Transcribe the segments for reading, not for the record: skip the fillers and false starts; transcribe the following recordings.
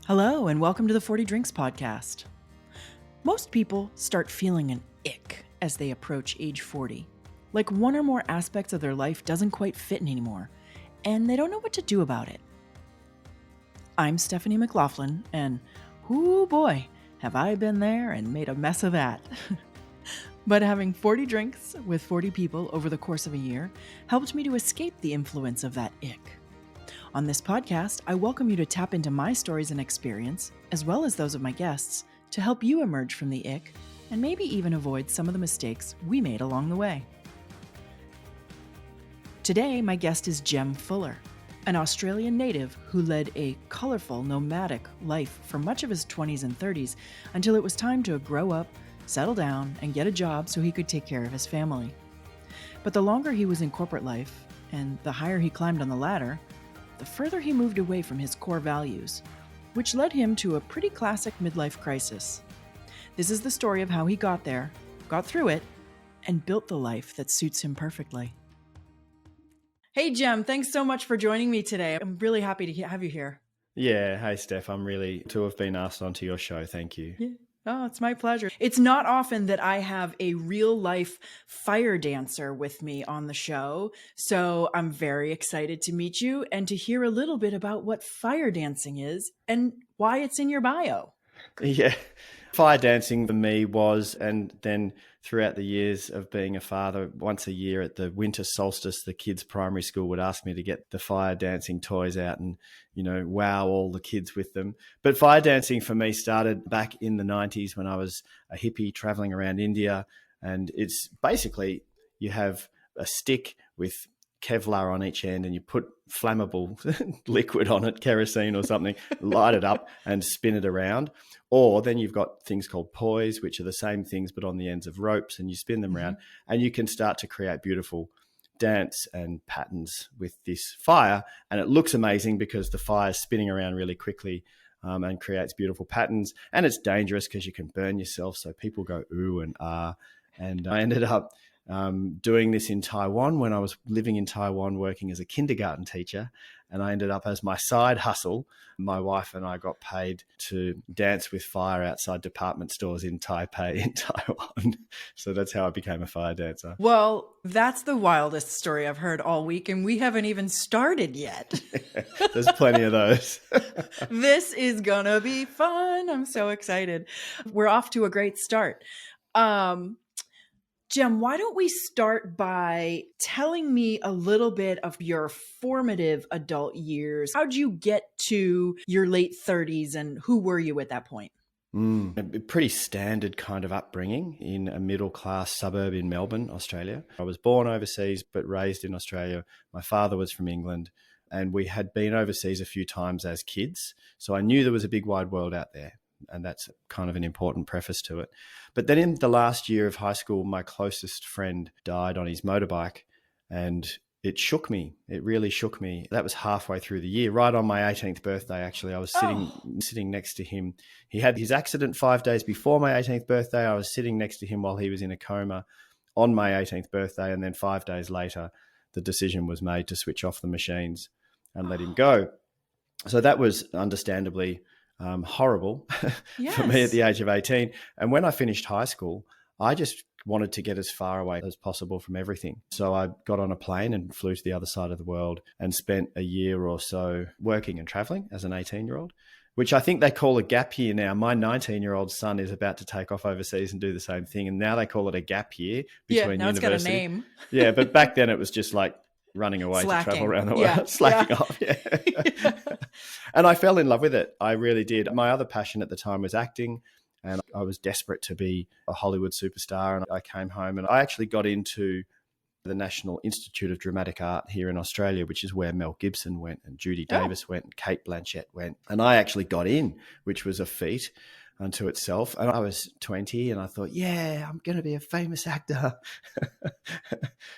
Hello, and welcome to the 40 Drinks podcast. Most people start feeling an ick as they approach age 40. Like one or more aspects of their life doesn't quite fit anymore, and they don't know what to do about it. I'm Stephanie McLaughlin, and whoo boy, have I been there and made a mess of that. But having 40 drinks with 40 people over the course of a year helped me to escape the influence of that ick. On this podcast, I welcome you to tap into my stories and experience, as well as those of my guests, to help you emerge from the ick and maybe even avoid some of the mistakes we made along the way. Today, my guest is Jem Fuller, an Australian native who led a colorful, nomadic life for much of his 20s and 30s until it was time to grow up, settle down, and get a job so he could take care of his family. But the longer he was in corporate life, and the higher he climbed on the ladder, the further he moved away from his core values, which led him to a pretty classic midlife crisis. This is the story of how he got there, got through it, and built the life that suits him perfectly. Hey, Jem, thanks so much for joining me today. I'm really happy to have you here. Yeah. Hey, Steph. I'm really to have been asked onto your show. Thank you. Yeah. Oh, it's my pleasure. It's not often that I have a real life fire dancer with me on the show, so I'm very excited to meet you and to hear a little bit about what fire dancing is and why it's in your bio. Yeah. Fire dancing for me was, and then throughout the years of being a father, once a year at the winter solstice, the kids' primary school would ask me to get the fire dancing toys out and, wow all the kids with them. But fire dancing for me started back in the 90s when I was a hippie traveling around India. And it's basically you have a stick with Kevlar on each end and you put flammable liquid on it, kerosene or something, light it up and spin it around. Or then you've got things called poise, which are the same things but on the ends of ropes, and you spin them around and you can start to create beautiful dance and patterns with this fire. And it looks amazing because the fire is spinning around really quickly and creates beautiful patterns. And it's dangerous because you can burn yourself. So people go ooh and ah. And I ended up doing this in Taiwan when I was living in Taiwan working as a kindergarten teacher. And I ended up as my side hustle. My wife and I got paid to dance with fire outside department stores in Taipei in Taiwan. So that's how I became a fire dancer. Well, that's the wildest story I've heard all week, and we haven't even started yet. There's plenty of those. This is gonna be fun. I'm so excited. We're off to a great start. Jem, why don't we start by telling me a little bit of your formative adult years? How'd you get to your late 30s and who were you at that point? A pretty standard kind of upbringing in a middle-class suburb in Melbourne, Australia. I was born overseas but raised in Australia. My father was from England and we had been overseas a few times as kids. So I knew there was a big wide world out there. And that's kind of an important preface to it. But then in the last year of high school, my closest friend died on his motorbike and it shook me. It really shook me. That was halfway through the year, right on my 18th birthday, actually. I was sitting next to him. He had his accident 5 days before my 18th birthday. I was sitting next to him while he was in a coma on my 18th birthday. And then 5 days later, the decision was made to switch off the machines and let him go. So that was understandably horrible for me at the age of 18. And when I finished high school, I just wanted to get as far away as possible from everything. So I got on a plane and flew to the other side of the world and spent a year or so working and traveling as an 18-year-old, which I think they call a gap year now. My 19-year-old son is about to take off overseas and do the same thing. And now they call it a gap year between now university. It's got a name. Yeah, but back then it was just like running away Slacking. to travel around the world, slacking off. Yeah. And I fell in love with it. I really did. My other passion at the time was acting, and I was desperate to be a Hollywood superstar. And I came home and I actually got into the National Institute of Dramatic Art here in Australia, which is where Mel Gibson went and Judy Davis went and Kate Blanchett went. And I actually got in, which was a feat. unto itself. And I was 20 and I thought, yeah, I'm going to be a famous actor,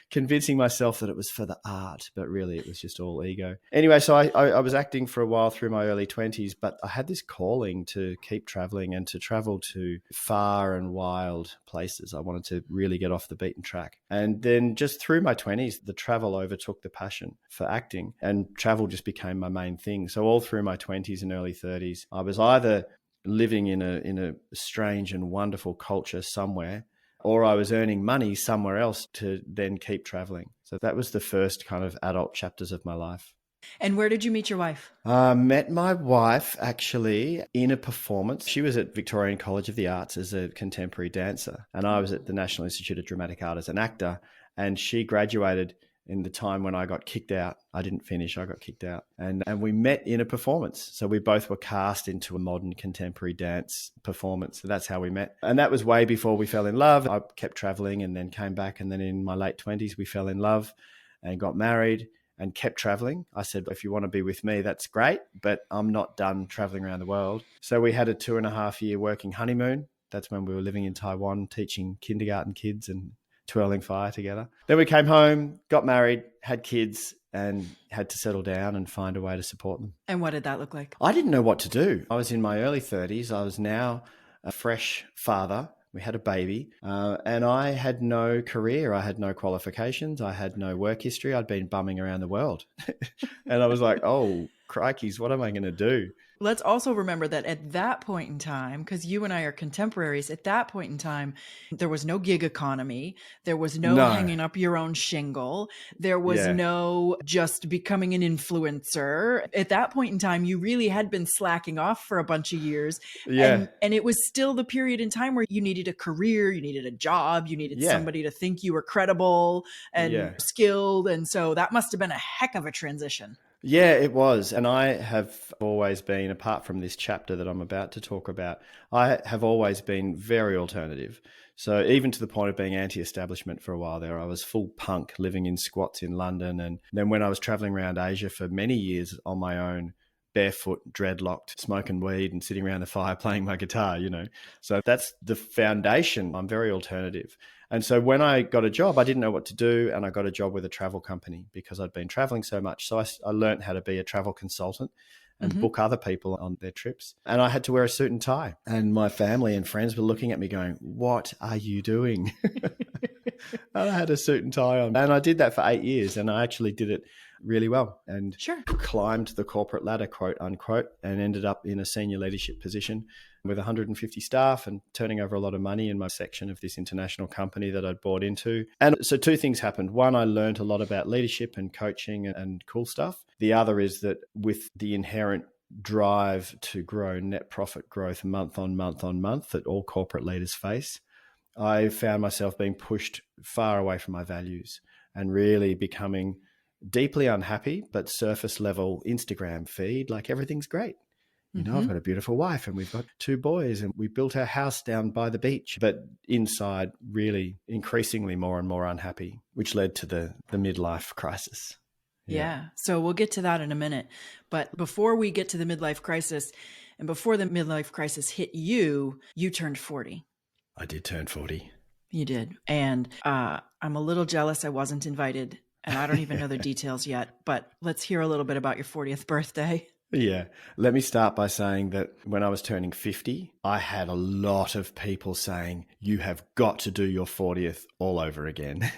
convincing myself that it was for the art, but really it was just all ego. Anyway, so I was acting for a while through my early 20s, but I had this calling to keep traveling and to travel to far and wild places. I wanted to really get off the beaten track. And then just through my 20s, the travel overtook the passion for acting, and travel just became my main thing. So all through my 20s and early 30s, I was either living in a strange and wonderful culture somewhere, or I was earning money somewhere else to then keep traveling. So that was the first kind of adult chapters of my life. And where did you meet your wife? Met my wife actually in a performance. She was at Victorian College of the Arts as a contemporary dancer, and I was at the National Institute of Dramatic Art as an actor. And she graduated in the time when I got kicked out. I didn't finish, I got kicked out. And we met in a performance. So we both were cast into a modern contemporary dance performance. So that's how we met. And that was way before we fell in love. I kept traveling and then came back. And then in my late 20s, we fell in love and got married and kept traveling. I said, if you want to be with me, that's great, but I'm not done traveling around the world. So we had a 2.5-year working honeymoon. That's when we were living in Taiwan, teaching kindergarten kids and twirling fire together. Then we came home, got married, had kids, and had to settle down and find a way to support them. And what did that look like? I didn't know what to do. I was in my early 30s. I was now a fresh father. We had a baby, and I had no career. I had no qualifications. I had no work history. I'd been bumming around the world. And I was like, oh, crikeys, what am I going to do? Let's also remember that at that point in time, because you and I are contemporaries, at that point in time, there was no gig economy. There was no hanging up your own shingle. There was no just becoming an influencer. At that point in time, you really had been slacking off for a bunch of years. Yeah. And it was still the period in time where you needed a career, you needed a job, you needed somebody to think you were credible and skilled. And so that must have been a heck of a transition. Yeah, it was. And I have always been, apart from this chapter that I'm about to talk about, I have always been very alternative. So even to the point of being anti-establishment for a while there, I was full punk, living in squats in London. And then when I was traveling around Asia for many years on my own, barefoot, dreadlocked, smoking weed and sitting around the fire playing my guitar, So that's the foundation. I'm very alternative. And so when I got a job, I didn't know what to do. And I got a job with a travel company because I'd been traveling so much. So I learned how to be a travel consultant and book other people on their trips. And I had to wear a suit and tie. And my family and friends were looking at me going, what are you doing? And I had a suit and tie on. And I did that for 8 years. And I actually did it really well and climbed the corporate ladder, quote unquote, and ended up in a senior leadership position with 150 staff and turning over a lot of money in my section of this international company that I'd bought into. And so two things happened. One, I learned a lot about leadership and coaching and cool stuff. The other is that with the inherent drive to grow net profit growth month on month on month that all corporate leaders face, I found myself being pushed far away from my values and really becoming deeply unhappy, but surface level Instagram feed, like everything's great. I've got a beautiful wife and we've got 2 boys and we built our house down by the beach, but inside really increasingly more and more unhappy, which led to the midlife crisis. Yeah. So we'll get to that in a minute. But before we get to the midlife crisis and before the midlife crisis hit you, you turned 40. I did turn 40. You did. And I'm a little jealous I wasn't invited. And I don't even know the details yet, but let's hear a little bit about your 40th birthday. Yeah. Let me start by saying that when I was turning 50, I had a lot of people saying, you have got to do your 40th all over again.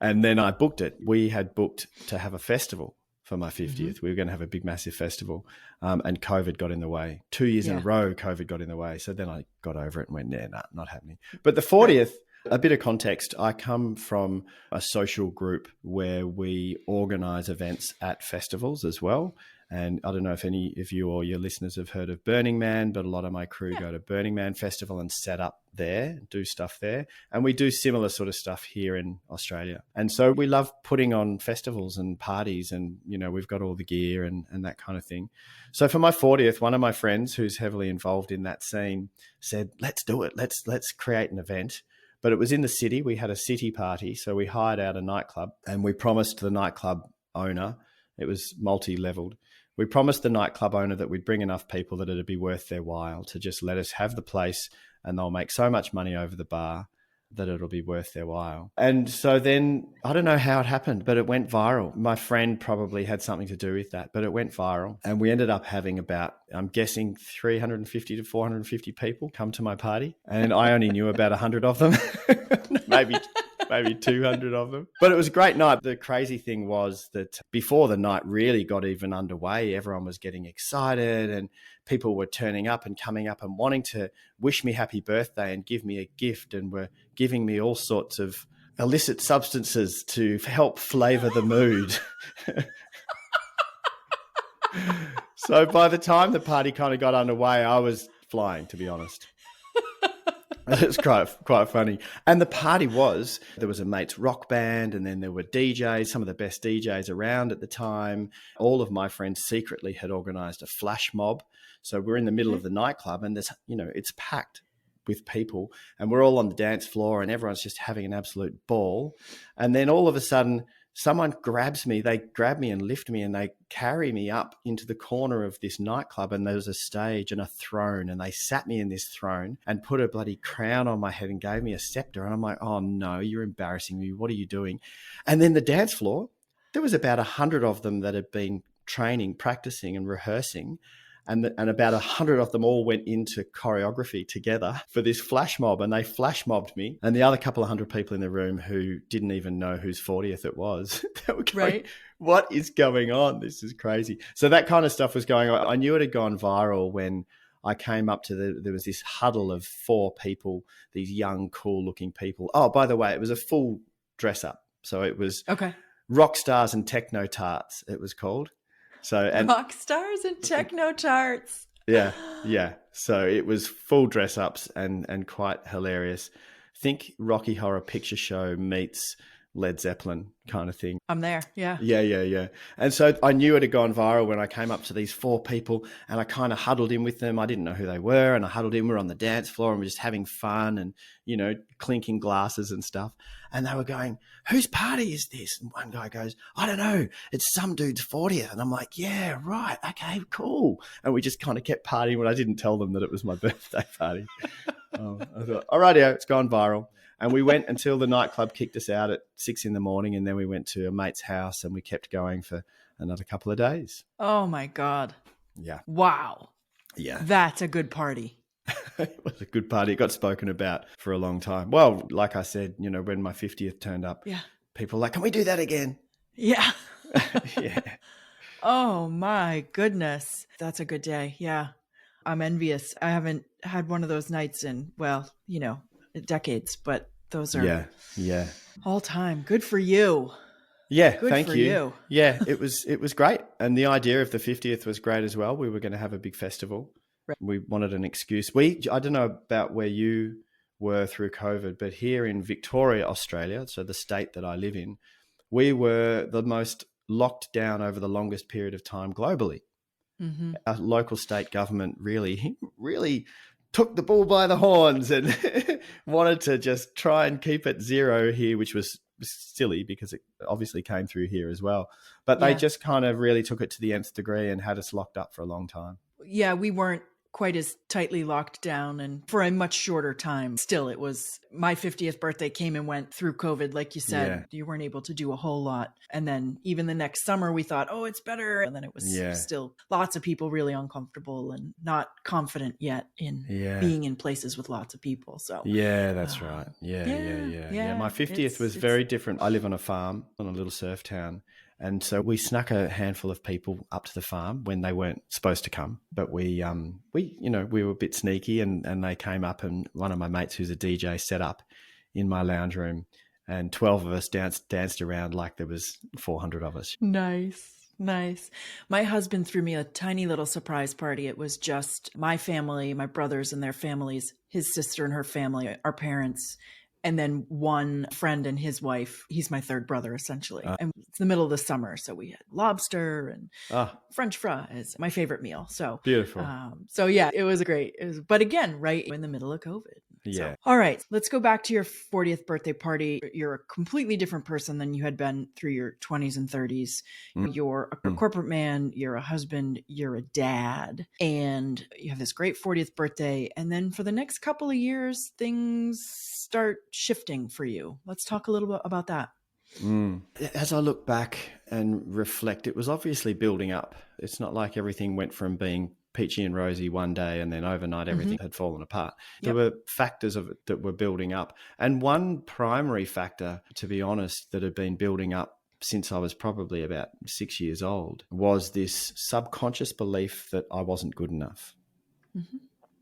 And then I booked it. We had booked to have a festival for my 50th. We were going to have a big, massive festival. And COVID got in the way. 2 years in a row, COVID got in the way. So then I got over it and went, nah, not happening. But the 40th, a bit of context, I come from a social group where we organise events at festivals as well. And I don't know if any of you or your listeners have heard of Burning Man, but a lot of my crew go to Burning Man Festival and set up there, do stuff there. And we do similar sort of stuff here in Australia. And so we love putting on festivals and parties and, we've got all the gear and that kind of thing. So for my 40th, one of my friends who's heavily involved in that scene said, let's do it. Let's create an event. But it was in the city. We had a city party. So we hired out a nightclub and we promised the nightclub owner, it was multi-leveled, we promised the nightclub owner that we'd bring enough people that it'd be worth their while to just let us have the place, and they'll make so much money over the bar that it'll be worth their while. And so then, I don't know how it happened, but it went viral. My friend probably had something to do with that, but it went viral. And we ended up having about, I'm guessing, 350 to 450 people come to my party. And I only knew about 100 of them, maybe 200 of them. But it was a great night. The crazy thing was that before the night really got even underway, everyone was getting excited and people were turning up and coming up and wanting to wish me happy birthday and give me a gift, and were giving me all sorts of illicit substances to help flavor the mood. So by the time the party kind of got underway, I was flying, to be honest. It's quite funny. And the party there was a mate's rock band, and then there were DJs, some of the best DJs around at the time. All of my friends secretly had organized a flash mob. So we're in the middle of the nightclub, and there's, it's packed with people, and we're all on the dance floor, and everyone's just having an absolute ball. And then all of a sudden, someone grabs me. They grab me and lift me, and they carry me up into the corner of this nightclub, and there's a stage and a throne, and they sat me in this throne and put a bloody crown on my head and gave me a scepter. And I'm like, oh no, you're embarrassing me. What are you doing? And then the dance floor, there was about 100 of them that had been training, practicing and rehearsing. And about 100 of them all went into choreography together for this flash mob, and they flash mobbed me and the other couple of 100 people in the room who didn't even know whose 40th it was. They were going, right. What is going on? This is crazy. So that kind of stuff was going on. I knew it had gone viral when I came up to there was this huddle of 4 people, these young, cool looking people. Oh, by the way, it was a full dress up. So it was rock stars and techno tarts, it was called. And rock stars and techno tarts. Yeah. So it was full dress ups and quite hilarious. Think Rocky Horror Picture Show meets Led Zeppelin kind of thing. I'm there. Yeah. Yeah. And so I knew it had gone viral when I came up to these 4 people, and I kind of huddled in with them. I didn't know who they were, and I huddled in. We were on the dance floor and we're just having fun and, clinking glasses and stuff. And they were going, whose party is this? And one guy goes, I don't know. It's some dude's 40th. And I'm like, yeah, right. Okay, cool. And we just kind of kept partying when I didn't tell them that it was my birthday party. I thought, all right, it's gone viral. And we went until the nightclub kicked us out at 6 a.m. And then we went to a mate's house and we kept going for another couple of days. Oh my God. Yeah. Wow. Yeah. That's a good party. It was a good party. It got spoken about for a long time. Well, like I said, when my 50th turned up, people were like, can we do that again? Yeah. Yeah. Oh my goodness. That's a good day. Yeah. I'm envious. I haven't had one of those nights in, decades, but those are all time. Good for you. Yeah, good thank for you. Yeah, it was great. And the idea of the 50th was great as well. We were going to have a big festival. Right. We wanted an excuse. I don't know about where you were through COVID, but here in Victoria, Australia, so the state that I live in, we were the most locked down over the longest period of time globally. Mm-hmm. Our local state government really took the bull by the horns and wanted to just try and keep it zero here, which was silly because it obviously came through here as well. But they just kind of really took it to the nth degree and had us locked up for a long time. Yeah, we weren't quite as tightly locked down and for a much shorter time. Still, it was my 50th birthday came and went through COVID. Like you said, you weren't able to do a whole lot. And then even the next summer, we thought, oh, it's better. And then it was still lots of people really uncomfortable and not confident yet in being in places with lots of people. So yeah, that's right. Yeah. My 50th was very different. I live on a farm on a little surf town. And so we snuck a handful of people up to the farm when they weren't supposed to come. But we were a bit sneaky and they came up, and one of my mates who's a DJ set up in my lounge room, and 12 of us danced around like there was 400 of us. Nice. My husband threw me a tiny little surprise party. It was just my family, my brothers and their families, his sister and her family, our parents, and then one friend and his wife. He's my third brother, essentially. And it's the middle of the summer, so we had lobster and French fries, my favorite meal. So beautiful. So yeah, it was great. But again, right in the middle of COVID. Yeah. So, all right, let's go back to your 40th birthday party. You're a completely different person than you had been through your 20s and 30s. You're a corporate man, you're a husband, you're a dad, and you have this great 40th birthday. And then for the next couple of years, things start shifting for you. Let's talk a little bit about that. As I look back and reflect, it was obviously building up. It's not like everything went from being peachy and rosy one day and then overnight everything had fallen apart. There were factors of it that were building up. And one primary factor, to be honest, that had been building up since I was probably about 6 years old was this subconscious belief that I wasn't good enough.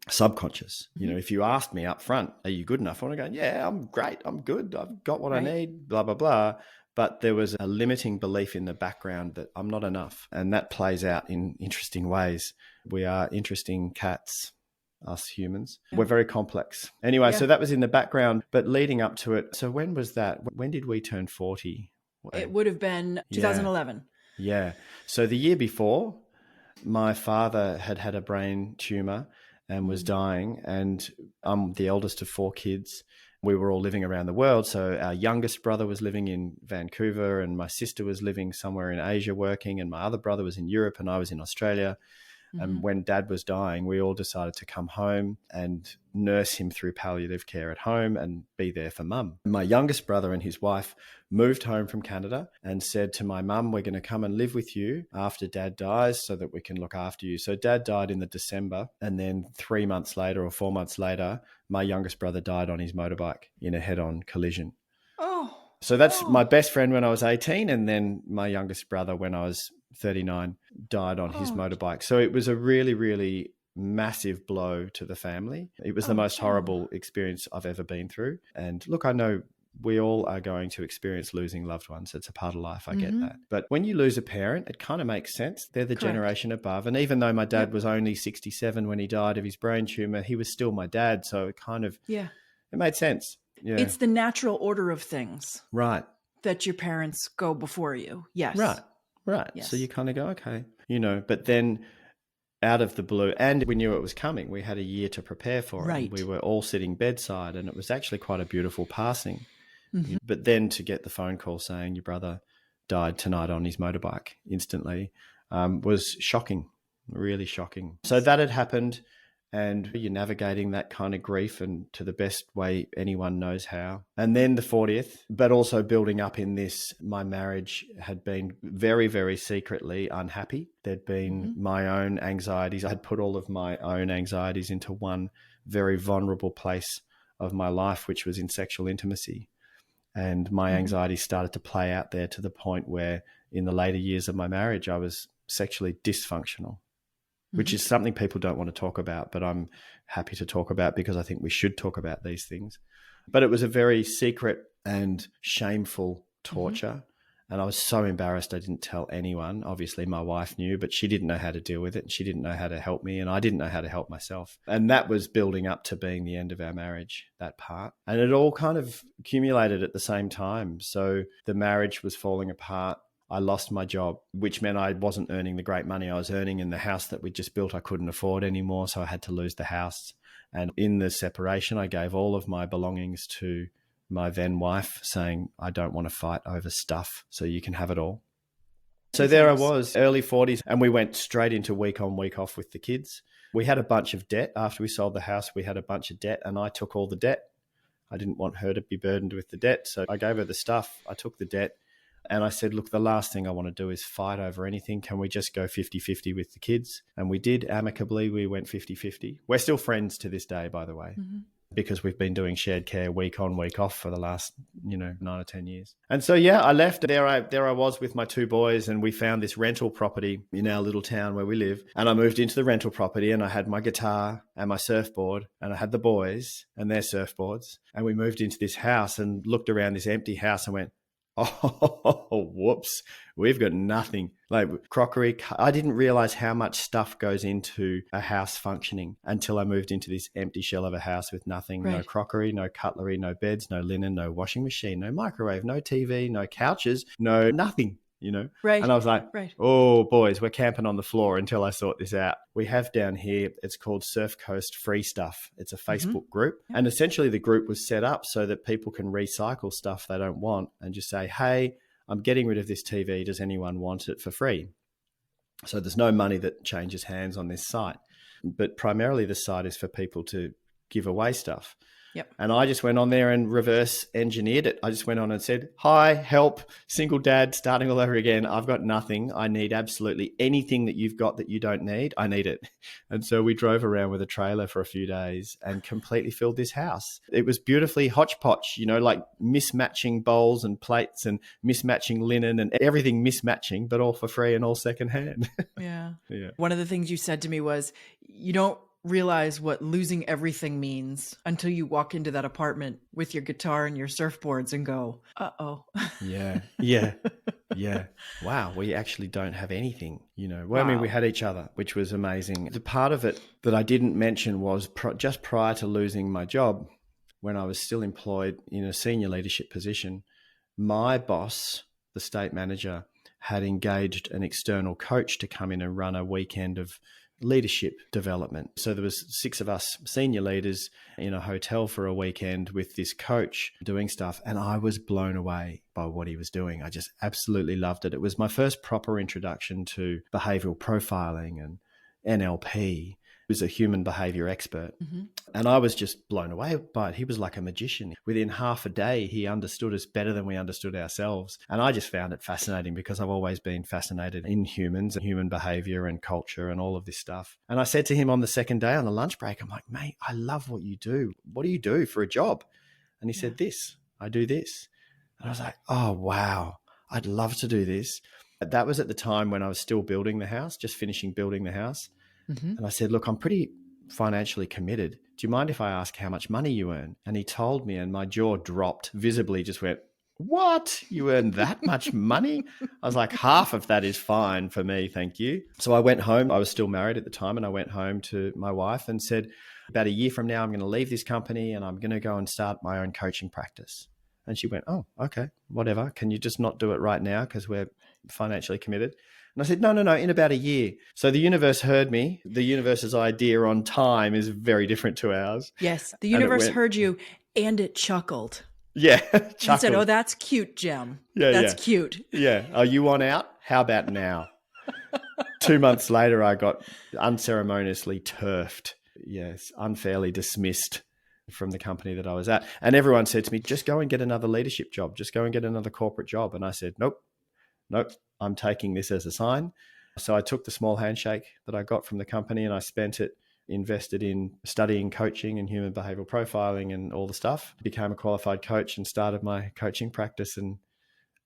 Subconscious. You know, if you asked me up front, are you good enough? I want to go, yeah, I'm great. I'm good. I've got what I need, blah, blah, blah. But there was a limiting belief in the background that I'm not enough. And that plays out in interesting ways. We are interesting cats, us humans. We're very complex. Anyway, so that was in the background, but leading up to it. So when was that? When did we turn 40? It would have been 2011. Yeah. So the year before, my father had had a brain tumor and was dying. And I'm the eldest of 4 kids. We were all living around the world. So our youngest brother was living in Vancouver and my sister was living somewhere in Asia working and my other brother was in Europe and I was in Australia. And when Dad was dying, we all decided to come home and nurse him through palliative care at home and be there for Mum. My youngest brother and his wife moved home from Canada and said to my mum, we're going to come and live with you after Dad dies so that we can look after you. So Dad died in the December and then 3 months later or 4 months later, my youngest brother died on his motorbike in a head-on collision. So that's my best friend when I was 18 and then my youngest brother when I was 39 died on his motorbike. So it was a really, really massive blow to the family. It was the most horrible experience I've ever been through. And look, I know we all are going to experience losing loved ones. It's a part of life. I get that. But when you lose a parent, it kind of makes sense. They're the generation above. And even though my dad was only 67 when he died of his brain tumor, he was still my dad. So it kind of, it made sense. Yeah. It's the natural order of things. Right. That your parents go before you. Yes. Right. Yes. So you kind of go, okay, but then out of the blue, and we knew it was coming. We had a year to prepare for it. Right. We were all sitting bedside and it was actually quite a beautiful passing. But then to get the phone call saying your brother died tonight on his motorbike instantly was shocking, really shocking. So that had happened. And you're navigating that kind of grief and to the best way anyone knows how. And then the 40th, but also building up in this, my marriage had been very, very secretly unhappy. There'd been my own anxieties. I had put all of my own anxieties into one very vulnerable place of my life, which was in sexual intimacy. And my anxiety started to play out there to the point where in the later years of my marriage, I was sexually dysfunctional. Which is something people don't want to talk about, but I'm happy to talk about because I think we should talk about these things. But it was a very secret and shameful torture. And I was so embarrassed I didn't tell anyone. Obviously, my wife knew, but she didn't know how to deal with it. And she didn't know how to help me. And I didn't know how to help myself. And that was building up to being the end of our marriage, that part. And it all kind of accumulated at the same time. So the marriage was falling apart. I lost my job, which meant I wasn't earning the great money I was earning, and the house that we just built I couldn't afford anymore, so I had to lose the house. And in the separation, I gave all of my belongings to my then wife, saying, I don't want to fight over stuff, so you can have it all. So there I was, early 40s, and we went straight into week on, week off with the kids. We had a bunch of debt. After we sold the house, we had a bunch of debt, and I took all the debt. I didn't want her to be burdened with the debt, so I gave her the stuff. I took the debt. And I said, look, the last thing I want to do is fight over anything. Can we just go 50-50 with the kids? And we did amicably. We went 50-50. We're still friends to this day, by the way, because we've been doing shared care week on, week off for the last, 9 or 10 years. And so, I left. There I was with my 2 boys and we found this rental property in our little town where we live. And I moved into the rental property and I had my guitar and my surfboard and I had the boys and their surfboards. And we moved into this house and looked around this empty house and went, oh, whoops, we've got nothing. Like crockery. I didn't realize how much stuff goes into a house functioning until I moved into this empty shell of a house with nothing. Right. No crockery, no cutlery, no beds, no linen, no washing machine, no microwave, no TV, no couches, no nothing. Right. And I was like, Right. oh, boys, we're camping on the floor until I sort this out. We have down here, it's called Surf Coast Free Stuff. It's a Facebook group. Yep. And essentially the group was set up so that people can recycle stuff they don't want and just say, hey, I'm getting rid of this TV. Does anyone want it for free? So there's no money that changes hands on this site. But primarily the site is for people to give away stuff. Yep. And I just went on there and reverse engineered it. I just went on and said, hi, help, single dad, starting all over again. I've got nothing. I need absolutely anything that you've got that you don't need. I need it. And so we drove around with a trailer for a few days and completely filled this house. It was beautifully hodgepodge, like mismatching bowls and plates and mismatching linen and everything mismatching, but all for free and all secondhand. Yeah. Yeah. One of the things you said to me was, you don't realize what losing everything means until you walk into that apartment with your guitar and your surfboards and go, uh-oh. Yeah. Wow, we actually don't have anything, Well, I mean, we had each other, which was amazing. The part of it that I didn't mention was just prior to losing my job, when I was still employed in a senior leadership position, my boss, the state manager, had engaged an external coach to come in and run a weekend of leadership development. So there was 6 of us senior leaders in a hotel for a weekend with this coach doing stuff. And I was blown away by what he was doing. I just absolutely loved it. It was my first proper introduction to behavioral profiling and NLP. He was a human behavior expert. And I was just blown away by it. He was like a magician. Within half a day, he understood us better than we understood ourselves. And I just found it fascinating because I've always been fascinated in humans and human behavior and culture and all of this stuff. And I said to him on the second day on the lunch break, I'm like, mate, I love what you do. What do you do for a job? And he said, I do this. And I was like, oh, wow, I'd love to do this. But that was at the time when I was still building the house, just finishing building the house. And I said, look, I'm pretty financially committed. Do you mind if I ask how much money you earn? And he told me, and my jaw dropped, visibly just went, what? You earn that much money? I was like, half of that is fine for me, thank you. So I went home. I was still married at the time, and I went home to my wife and said, about a year from now, I'm going to leave this company and I'm going to go and start my own coaching practice. And she went, oh, okay, whatever. Can you just not do it right now because we're financially committed? And I said, no, in about a year. So the universe heard me. The universe's idea on time is very different to ours. Yes, the universe heard you and it chuckled. Yeah, chuckled. And said, oh, that's cute, Jem. That's cute. Yeah. Are you on out? How about now? 2 months later, I got unceremoniously turfed. Yes, unfairly dismissed from the company that I was at. And everyone said to me, just go and get another leadership job. Just go and get another corporate job. And I said, nope, I'm taking this as a sign. So I took the small handshake that I got from the company and I spent it, invested in studying coaching and human behavioral profiling and all the stuff, became a qualified coach and started my coaching practice and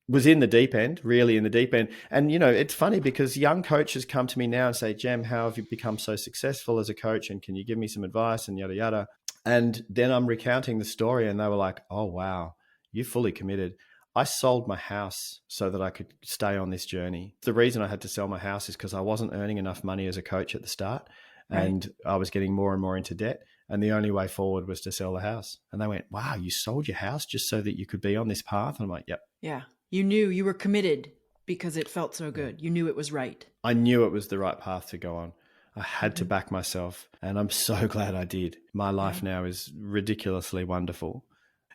was in the deep end, really in the deep end. And, it's funny because young coaches come to me now and say, Jem, how have you become so successful as a coach? And can you give me some advice and yada, yada. And then I'm recounting the story and they were like, oh, wow, you're fully committed. I sold my house so that I could stay on this journey. The reason I had to sell my house is because I wasn't earning enough money as a coach at the start and I was getting more and more into debt. And the only way forward was to sell the house. And they went, wow, you sold your house just so that you could be on this path? And I'm like, yep. Yeah. You knew you were committed because it felt so good. You knew it was right. I knew it was the right path to go on. I had to back myself and I'm so glad I did. My life now is ridiculously wonderful.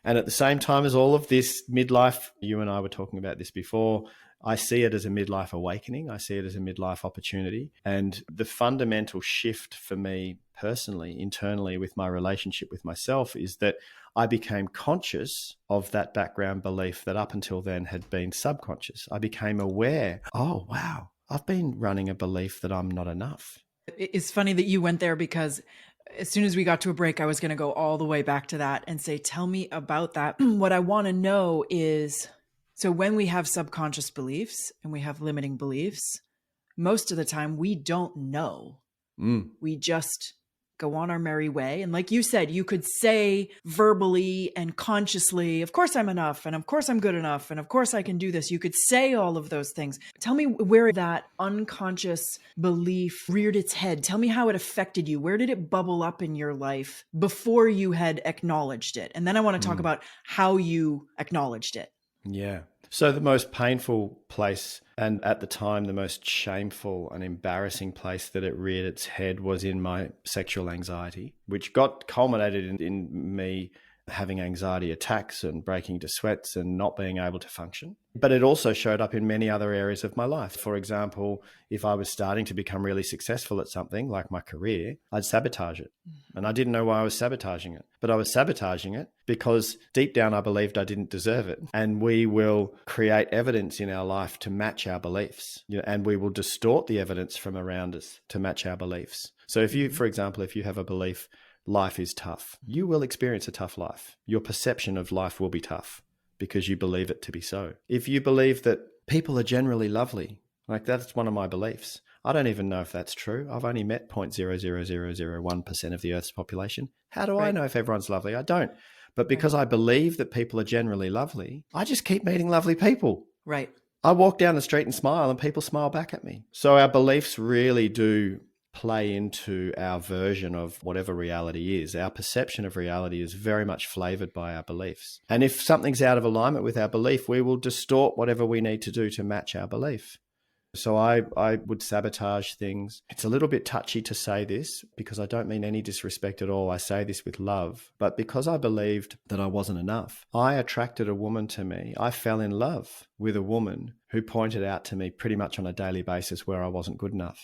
And at the same time as all of this midlife, you and I were talking about this before, I see it as a midlife awakening. I see it as a midlife opportunity. And the fundamental shift for me personally, internally with my relationship with myself is that I became conscious of that background belief that up until then had been subconscious. I became aware, oh, wow, I've been running a belief that I'm not enough. It's funny that you went there because as soon as we got to a break, I was going to go all the way back to that and say, tell me about that. What I want to know is, so when we have subconscious beliefs and we have limiting beliefs, most of the time we don't know. We just go on our merry way. And like you said, you could say verbally and consciously, of course I'm enough, and of course I'm good enough, and of course I can do this. You could say all of those things. Tell me where that unconscious belief reared its head. Tell me how it affected you. Where did it bubble up in your life before you had acknowledged it? And then I want to talk about how you acknowledged it. Yeah. So the most painful place And at the time, the most shameful and embarrassing place that it reared its head was in my sexual anxiety, which got culminated in me having anxiety attacks and breaking into sweats and not being able to function. But it also showed up in many other areas of my life. For example, if I was starting to become really successful at something like my career, I'd sabotage it. And I didn't know why I was sabotaging it, but I was sabotaging it because deep down I believed I didn't deserve it. And we will create evidence in our life to match our beliefs, and we will distort the evidence from around us to match our beliefs. So if you, for example, if you have a belief, life is tough, you will experience a tough life. Your perception of life will be tough because you believe it to be so. If you believe that people are generally lovely, like that's one of my beliefs. I don't even know if that's true. I've only met 0.00001% of the Earth's population. How do I know if everyone's lovely? I don't. But because I believe that people are generally lovely, I just keep meeting lovely people. Right. I walk down the street and smile and people smile back at me. So our beliefs really do play into our version of whatever reality is. Our perception of reality is very much flavored by our beliefs. And if something's out of alignment with our belief, we will distort whatever we need to do to match our belief. So I would sabotage things. It's a little bit touchy to say this because I don't mean any disrespect at all. I say this with love. But because I believed that I wasn't enough, I attracted a woman to me. I fell in love with a woman who pointed out to me pretty much on a daily basis where I wasn't good enough.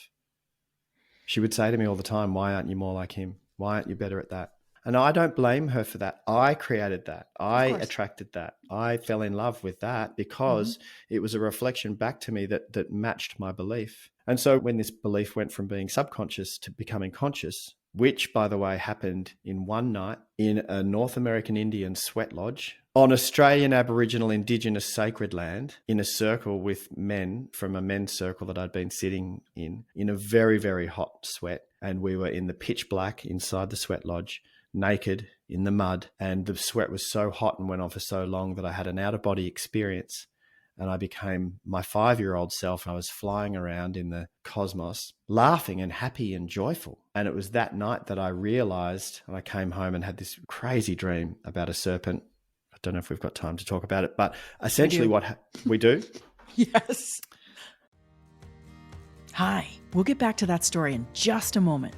She would say to me all the time, why aren't you more like him? Why aren't you better at that? And I don't blame her for that. I created that. I attracted that. I fell in love with that because it was a reflection back to me that matched my belief. And so when this belief went from being subconscious to becoming conscious, which, by the way, happened in one night in a North American Indian sweat lodge on Australian Aboriginal Indigenous sacred land, in a circle with men from a men's circle that I'd been sitting in a very, very hot sweat. And we were in the pitch black inside the sweat lodge, naked in the mud. And the sweat was so hot and went on for so long that I had an out-of-body experience. And I became my 5-year-old self. And I was flying around in the cosmos, laughing and happy and joyful. And it was that night that I realized, and I came home and had this crazy dream about a serpent. I don't know if we've got time to talk about it, but essentially we do. Yes. Hi, we'll get back to that story in just a moment.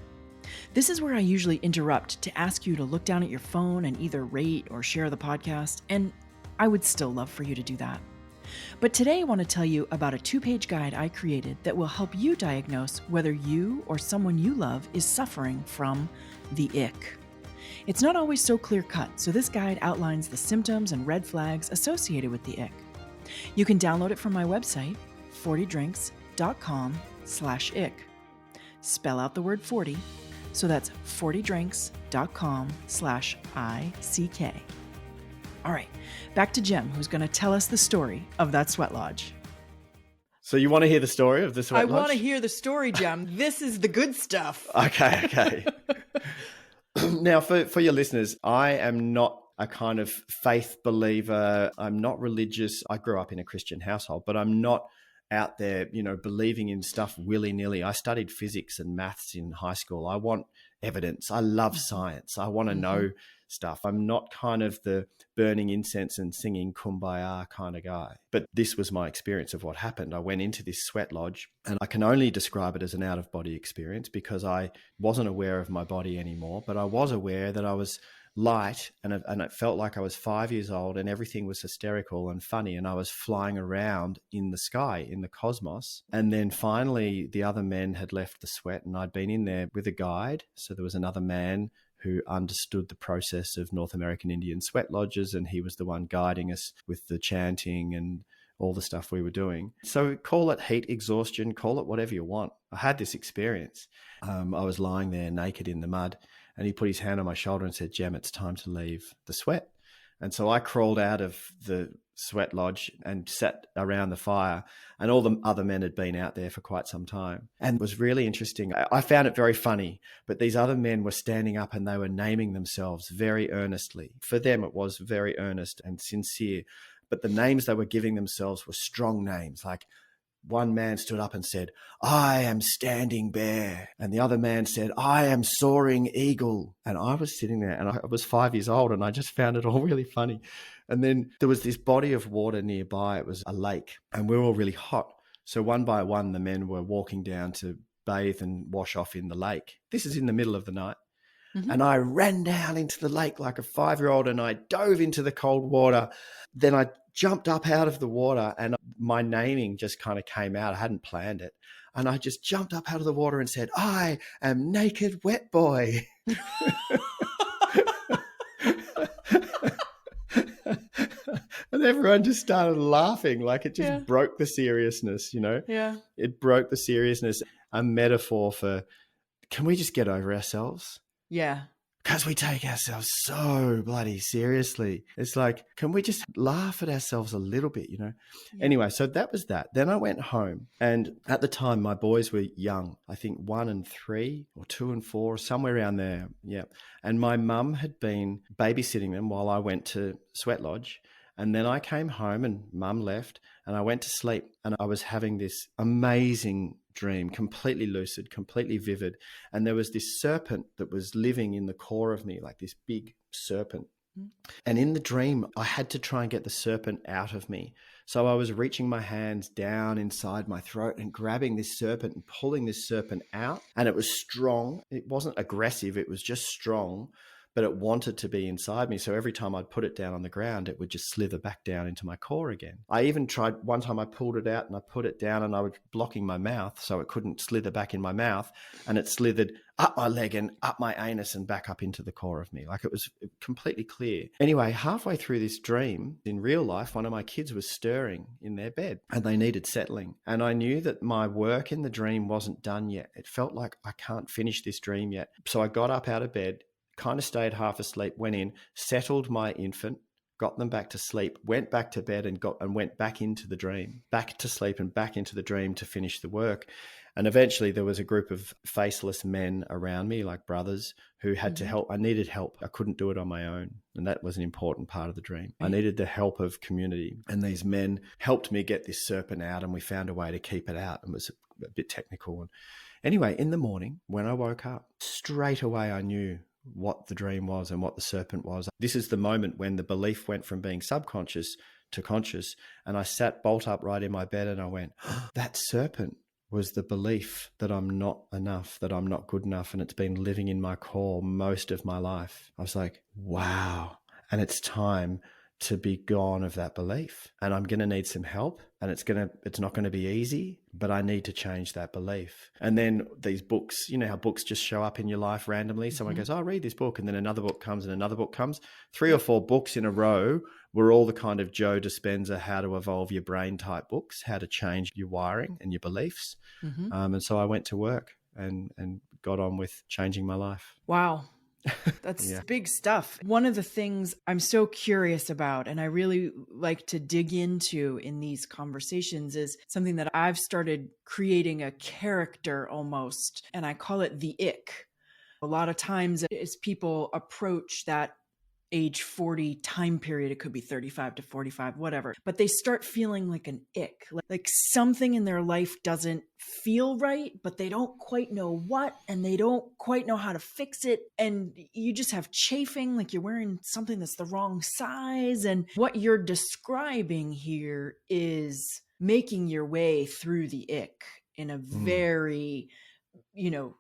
This is where I usually interrupt to ask you to look down at your phone and either rate or share the podcast, and I would still love for you to do that. But today I want to tell you about a 2-page guide I created that will help you diagnose whether you or someone you love is suffering from the ick. It's not always so clear-cut, so this guide outlines the symptoms and red flags associated with the ick. You can download it from my website, 40drinks.com/ick. Spell out the word 40, so that's 40drinks.com/ICK. All right, back to Jem, who's going to tell us the story of that sweat lodge. So you want to hear the story of the sweat lodge? I want to hear the story, Jem. This is the good stuff. Okay. Now, for your listeners, I am not a kind of faith believer. I'm not religious. I grew up in a Christian household, but I'm not out there, believing in stuff willy-nilly. I studied physics and maths in high school. I want evidence. I love science. I want to know stuff. I'm not kind of the burning incense and singing Kumbaya kind of guy. But this was my experience of what happened. I went into this sweat lodge, and I can only describe it as an out-of-body experience because I wasn't aware of my body anymore, but I was aware that I was light, and it felt like I was 5 years old and everything was hysterical and funny, and I was flying around in the sky, in the cosmos. And then finally the other men had left the sweat, and I'd been in there with a guide. So there was another man who understood the process of North American Indian sweat lodges, and he was the one guiding us with the chanting and all the stuff we were doing. So call it heat exhaustion, call it whatever you want. I had this experience. I was lying there naked in the mud, and he put his hand on my shoulder and said, "Jem, it's time to leave the sweat." And so I crawled out of the sweat lodge and sat around the fire, and all the other men had been out there for quite some time. And it was really interesting. I found it very funny, but these other men were standing up and they were naming themselves very earnestly. For them, it was very earnest and sincere, but the names they were giving themselves were strong names. Like one man stood up and said, "I am standing bear." And the other man said, "I am soaring eagle." And I was sitting there, and I was 5 years old, and I just found it all really funny. And then there was this body of water nearby. It was a lake, and we were all really hot. So one by one, the men were walking down to bathe and wash off in the lake. This is in the middle of the night. Mm-hmm. And I ran down into the lake like a 5-year-old and I dove into the cold water. Then I jumped up out of the water and my naming just kind of came out. I hadn't planned it. And I just jumped up out of the water and said, I am naked wet boy. And everyone just started laughing. Like it just broke the seriousness, you know? Yeah. It broke the seriousness. A metaphor for, can we just get over ourselves? Yeah. Because we take ourselves so bloody seriously. It's like, can we just laugh at ourselves a little bit, you know? Yeah. Anyway, so that was that. Then I went home, and at the time, my boys were young. I think 1 and 3 or 2 and 4, somewhere around there. Yeah. And my mum had been babysitting them while I went to Sweat Lodge. And then I came home and mum left and I went to sleep, and I was having this amazing dream, completely lucid, completely vivid. And there was this serpent that was living in the core of me, like this big serpent. And in the dream, I had to try and get the serpent out of me. So I was reaching my hands down inside my throat and grabbing this serpent and pulling this serpent out. And it was strong. It wasn't aggressive. It was just strong, but it wanted to be inside me. So every time I'd put it down on the ground, it would just slither back down into my core again. I even tried, one time I pulled it out and I put it down and I was blocking my mouth so it couldn't slither back in my mouth, and it slithered up my leg and up my anus and back up into the core of me. Like it was completely clear. Anyway, halfway through this dream, in real life, one of my kids was stirring in their bed and they needed settling. And I knew that my work in the dream wasn't done yet. It felt like I can't finish this dream yet. So I got up out of bed, kind of stayed half asleep, went in, settled my infant, got them back to sleep, went back to bed and went back into the dream, back to sleep and back into the dream to finish the work. And eventually there was a group of faceless men around me, like brothers, who had to help. I needed help. I couldn't do it on my own. And that was an important part of the dream. I needed the help of community. And these men helped me get this serpent out, and we found a way to keep it out. It was a bit technical. And anyway, in the morning, when I woke up, straight away I knew what the dream was and what the serpent was. This is the moment when the belief went from being subconscious to conscious. And I sat bolt upright in my bed and I went, oh, that serpent was the belief that I'm not enough, that I'm not good enough. And it's been living in my core most of my life. I was like, wow. And it's time to be gone of that belief. And I'm going to need some help, and it's not going to be easy, but I need to change that belief. And then these books, you know how books just show up in your life randomly. Someone goes, oh, read this book. And then another book comes and another book comes. 3 or 4 books in a row were all the kind of Joe Dispenza, how to evolve your brain type books, how to change your wiring and your beliefs. And so I went to work and got on with changing my life. Wow. That's big stuff. One of the things I'm so curious about, and I really like to dig into in these conversations, is something that I've started creating a character almost, and I call it the ick. A lot of times as people approach that age 40 time period, it could be 35 to 45, whatever, but they start feeling like an ick, like something in their life doesn't feel right, but they don't quite know what, and they don't quite know how to fix it. And you just have chafing, like you're wearing something that's the wrong size. And what you're describing here is making your way through the ick in a very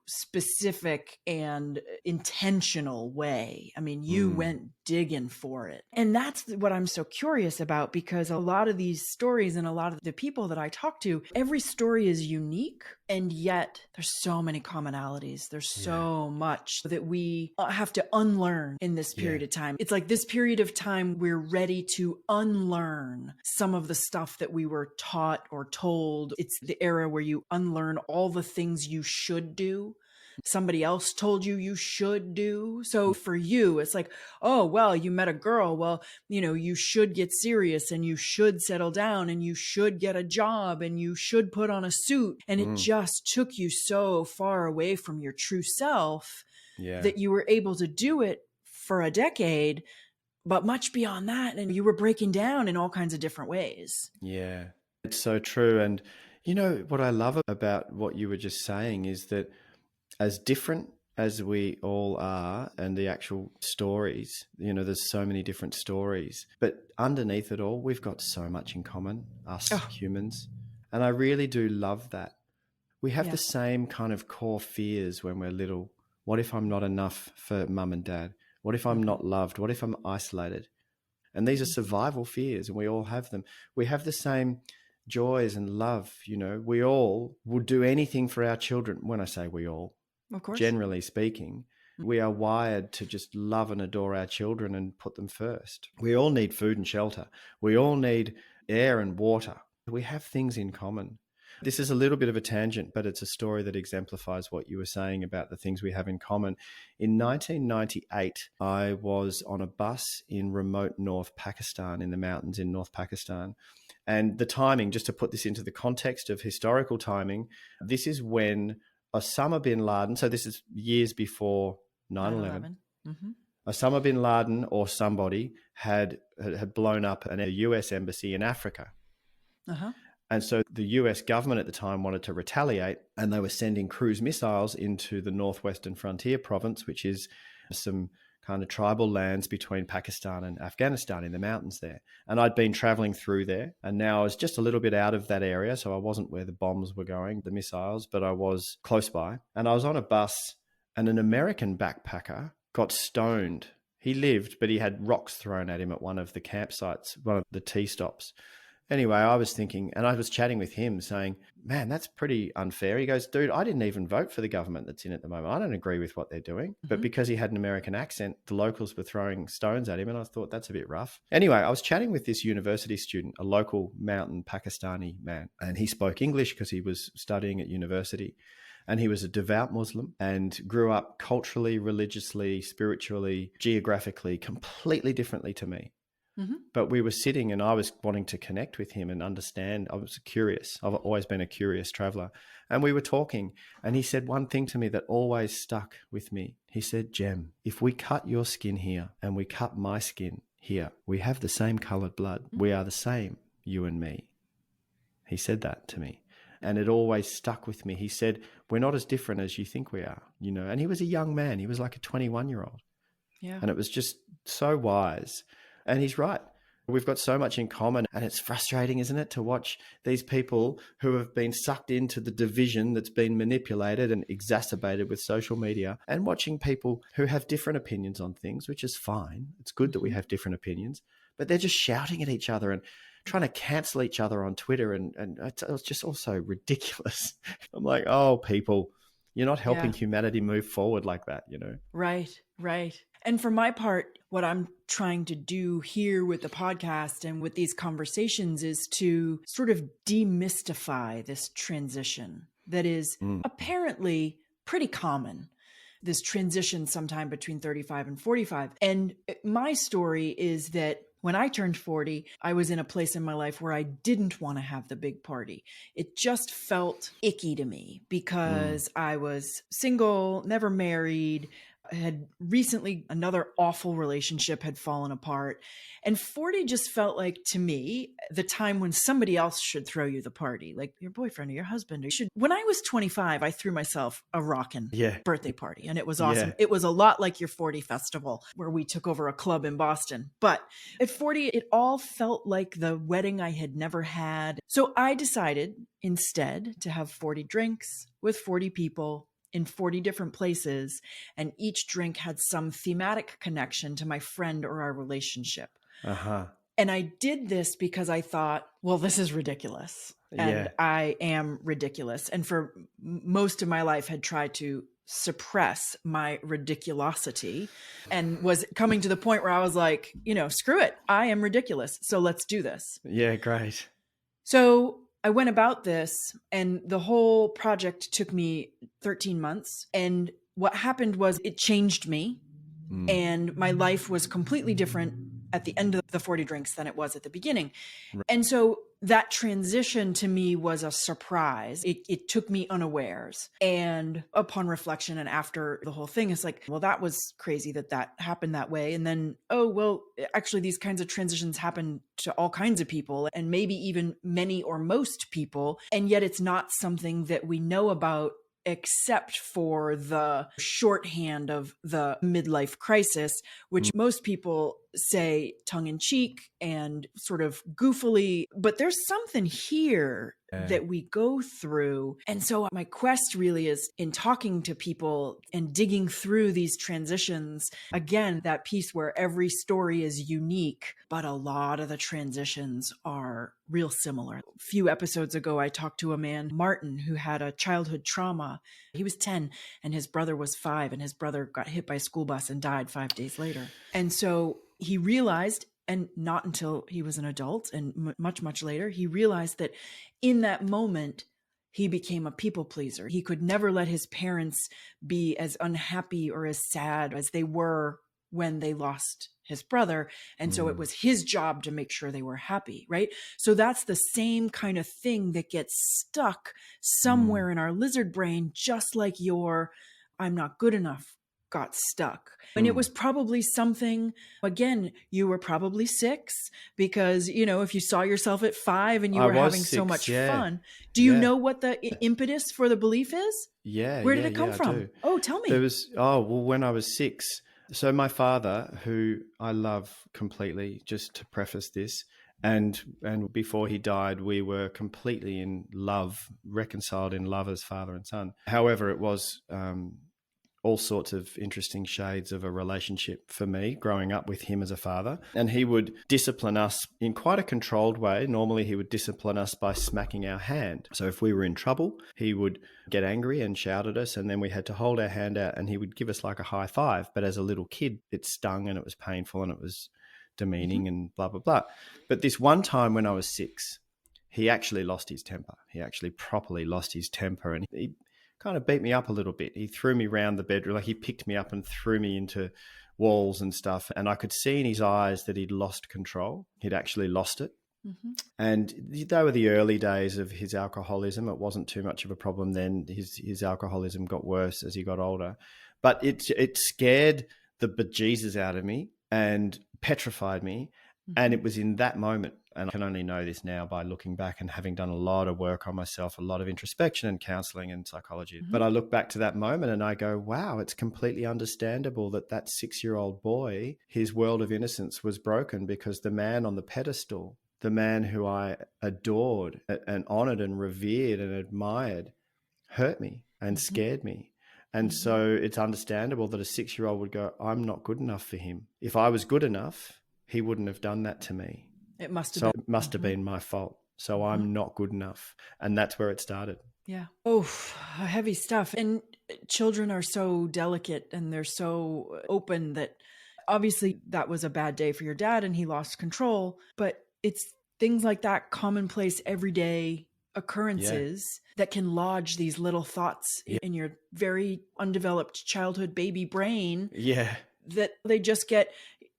specific and intentional way. I mean, you went digging for it. And that's what I'm so curious about, because a lot of these stories and a lot of the people that I talk to, every story is unique. And yet there's so many commonalities. There's so much that we have to unlearn in this period of time. It's like this period of time, we're ready to unlearn some of the stuff that we were taught or told. It's the era where you unlearn all the things you should do, somebody else told you should do. So for you, it's like, oh, well, you met a girl. Well, you should get serious, and you should settle down, and you should get a job, and you should put on a suit. And it just took you so far away from your true self that you were able to do it for a decade, but much beyond that. And you were breaking down in all kinds of different ways. Yeah, it's so true. And what I love about what you were just saying is that as different as we all are, and the actual stories, there's so many different stories, but underneath it all, we've got so much in common, us humans. And I really do love that. We have Yeah. the same kind of core fears when we're little. What if I'm not enough for mum and dad? What if I'm not loved? What if I'm isolated? And these are survival fears, and we all have them. We have the same joys and love. We all would do anything for our children. When I say we all, Of course. generally speaking, we are wired to just love and adore our children and put them first. We all need food and shelter. We all need air and water. We have things in common. This is a little bit of a tangent, but it's a story that exemplifies what you were saying about the things we have in common. In 1998, I was on a bus in remote North Pakistan, in the mountains in North Pakistan. And the timing, just to put this into the context of historical timing, this is when Osama bin Laden, so this is years before 9/11, Osama bin Laden or somebody had blown up a US embassy in Africa. And so the US government at the time wanted to retaliate, and they were sending cruise missiles into the northwestern frontier province, which is some kind of tribal lands between Pakistan and Afghanistan in the mountains there. And I'd been traveling through there, and now I was just a little bit out of that area. So I wasn't where the bombs were going, the missiles, but I was close by. And I was on a bus, and an American backpacker got stoned. He lived, but he had rocks thrown at him at one of the campsites, one of the tea stops. Anyway, I was thinking, and I was chatting with him saying, man, that's pretty unfair. He goes, dude, I didn't even vote for the government that's in at the moment. I don't agree with what they're doing. But because he had an American accent, the locals were throwing stones at him. And I thought, that's a bit rough. Anyway, I was chatting with this university student, a local mountain Pakistani man. And he spoke English because he was studying at university. And he was a devout Muslim and grew up culturally, religiously, spiritually, geographically, completely differently to me. But we were sitting, and I was wanting to connect with him and understand. I was curious. I've always been a curious traveler. And we were talking, and he said one thing to me that always stuck with me. He said, Jem, if we cut your skin here and we cut my skin here, we have the same colored blood. We are the same, you and me. He said that to me. And it always stuck with me. He said, we're not as different as you think we are, and he was a young man. He was like a 21-year-old. Yeah. And it was just so wise. And he's right. We've got so much in common, and it's frustrating, isn't it, to watch these people who have been sucked into the division that's been manipulated and exacerbated with social media, and watching people who have different opinions on things, which is fine. It's good that we have different opinions, but they're just shouting at each other and trying to cancel each other on Twitter. And it's just also ridiculous. I'm like, oh, people, you're not helping humanity move forward like that, Right, right. And for my part, what I'm trying to do here with the podcast and with these conversations is to sort of demystify this transition that is apparently pretty common. This transition sometime between 35 and 45. And my story is that when I turned 40, I was in a place in my life where I didn't want to have the big party. It just felt icky to me because I was single, never married, had recently, another awful relationship had fallen apart. And 40 just felt like, to me, the time when somebody else should throw you the party, like your boyfriend or your husband. Or should. When I was 25, I threw myself a rockin' birthday party, and it was awesome. It was a lot like your 40 festival where we took over a club in Boston. But at 40, it all felt like the wedding I had never had. So I decided instead to have 40 drinks with 40 people in 40 different places, and each drink had some thematic connection to my friend or our relationship. And I did this because I thought, well, this is ridiculous. And I am ridiculous. And for most of my life had tried to suppress my ridiculosity and was coming to the point where I was like, screw it. I am ridiculous. So let's do this. Yeah, great. So I went about this, and the whole project took me 13 months. And what happened was it changed me, and my life was completely different at the end of the 40 drinks than it was at the beginning. Right. And so that transition to me was a surprise. It took me unawares. And upon reflection and after the whole thing, it's like, well, that was crazy that happened that way. And then, oh, well, actually these kinds of transitions happen to all kinds of people, and maybe even many or most people. And yet it's not something that we know about except for the shorthand of the midlife crisis, which most people say tongue in cheek and sort of goofily, but there's something here that we go through. And so my quest really is in talking to people and digging through these transitions. Again, that piece where every story is unique, but a lot of the transitions are real similar. A few episodes ago, I talked to a man, Martin, who had a childhood trauma. He was 10 and his brother was 5, and his brother got hit by a school bus and died 5 days later. And so he realized, and not until he was an adult and much, much later, he realized that in that moment, he became a people pleaser. He could never let his parents be as unhappy or as sad as they were when they lost his brother. And so it was his job to make sure they were happy, right? So that's the same kind of thing that gets stuck somewhere in our lizard brain, just like your I'm not good enough got stuck. And it was probably something, again, you were probably 6 because, if you saw yourself at 5 and you I were was having so 6, much yeah. fun. Do you know what the impetus for the belief is? Yeah. Where did it come I from? do. Oh, tell me. When I was 6. So my father, who I love completely, just to preface this, and before he died, we were completely in love, reconciled in love as father and son. However, it was all sorts of interesting shades of a relationship for me growing up with him as a father. And he would discipline us in quite a controlled way. Normally, he would discipline us by smacking our hand. So if we were in trouble, he would get angry and shout at us, and then we had to hold our hand out, and he would give us like a high five. But as a little kid, it stung and it was painful and it was demeaning and blah, blah, blah. But this one time when I was 6, he actually lost his temper. He actually properly lost his temper, and he kind of beat me up a little bit. He threw me around the bedroom, like he picked me up and threw me into walls and stuff. And I could see in his eyes that he'd lost control. He'd actually lost it. And they were the early days of his alcoholism. It wasn't too much of a problem then. His alcoholism got worse as he got older. But it scared the bejesus out of me and petrified me. And it was in that moment, and I can only know this now by looking back and having done a lot of work on myself, a lot of introspection and counseling and psychology. But I look back to that moment and I go, wow, it's completely understandable that 6-year-old boy, his world of innocence was broken because the man on the pedestal, the man who I adored and honored and revered and admired, hurt me and scared me. And so it's understandable that a 6-year-old would go, I'm not good enough for him. If I was good enough, he wouldn't have done that to me. It must have been. It must have been my fault. So I'm not good enough. And that's where it started. Yeah. Oh, heavy stuff. And children are so delicate and they're so open that obviously that was a bad day for your dad and he lost control. But it's things like that, commonplace, everyday occurrences that can lodge these little thoughts in your very undeveloped childhood baby brain. Yeah. That they just get,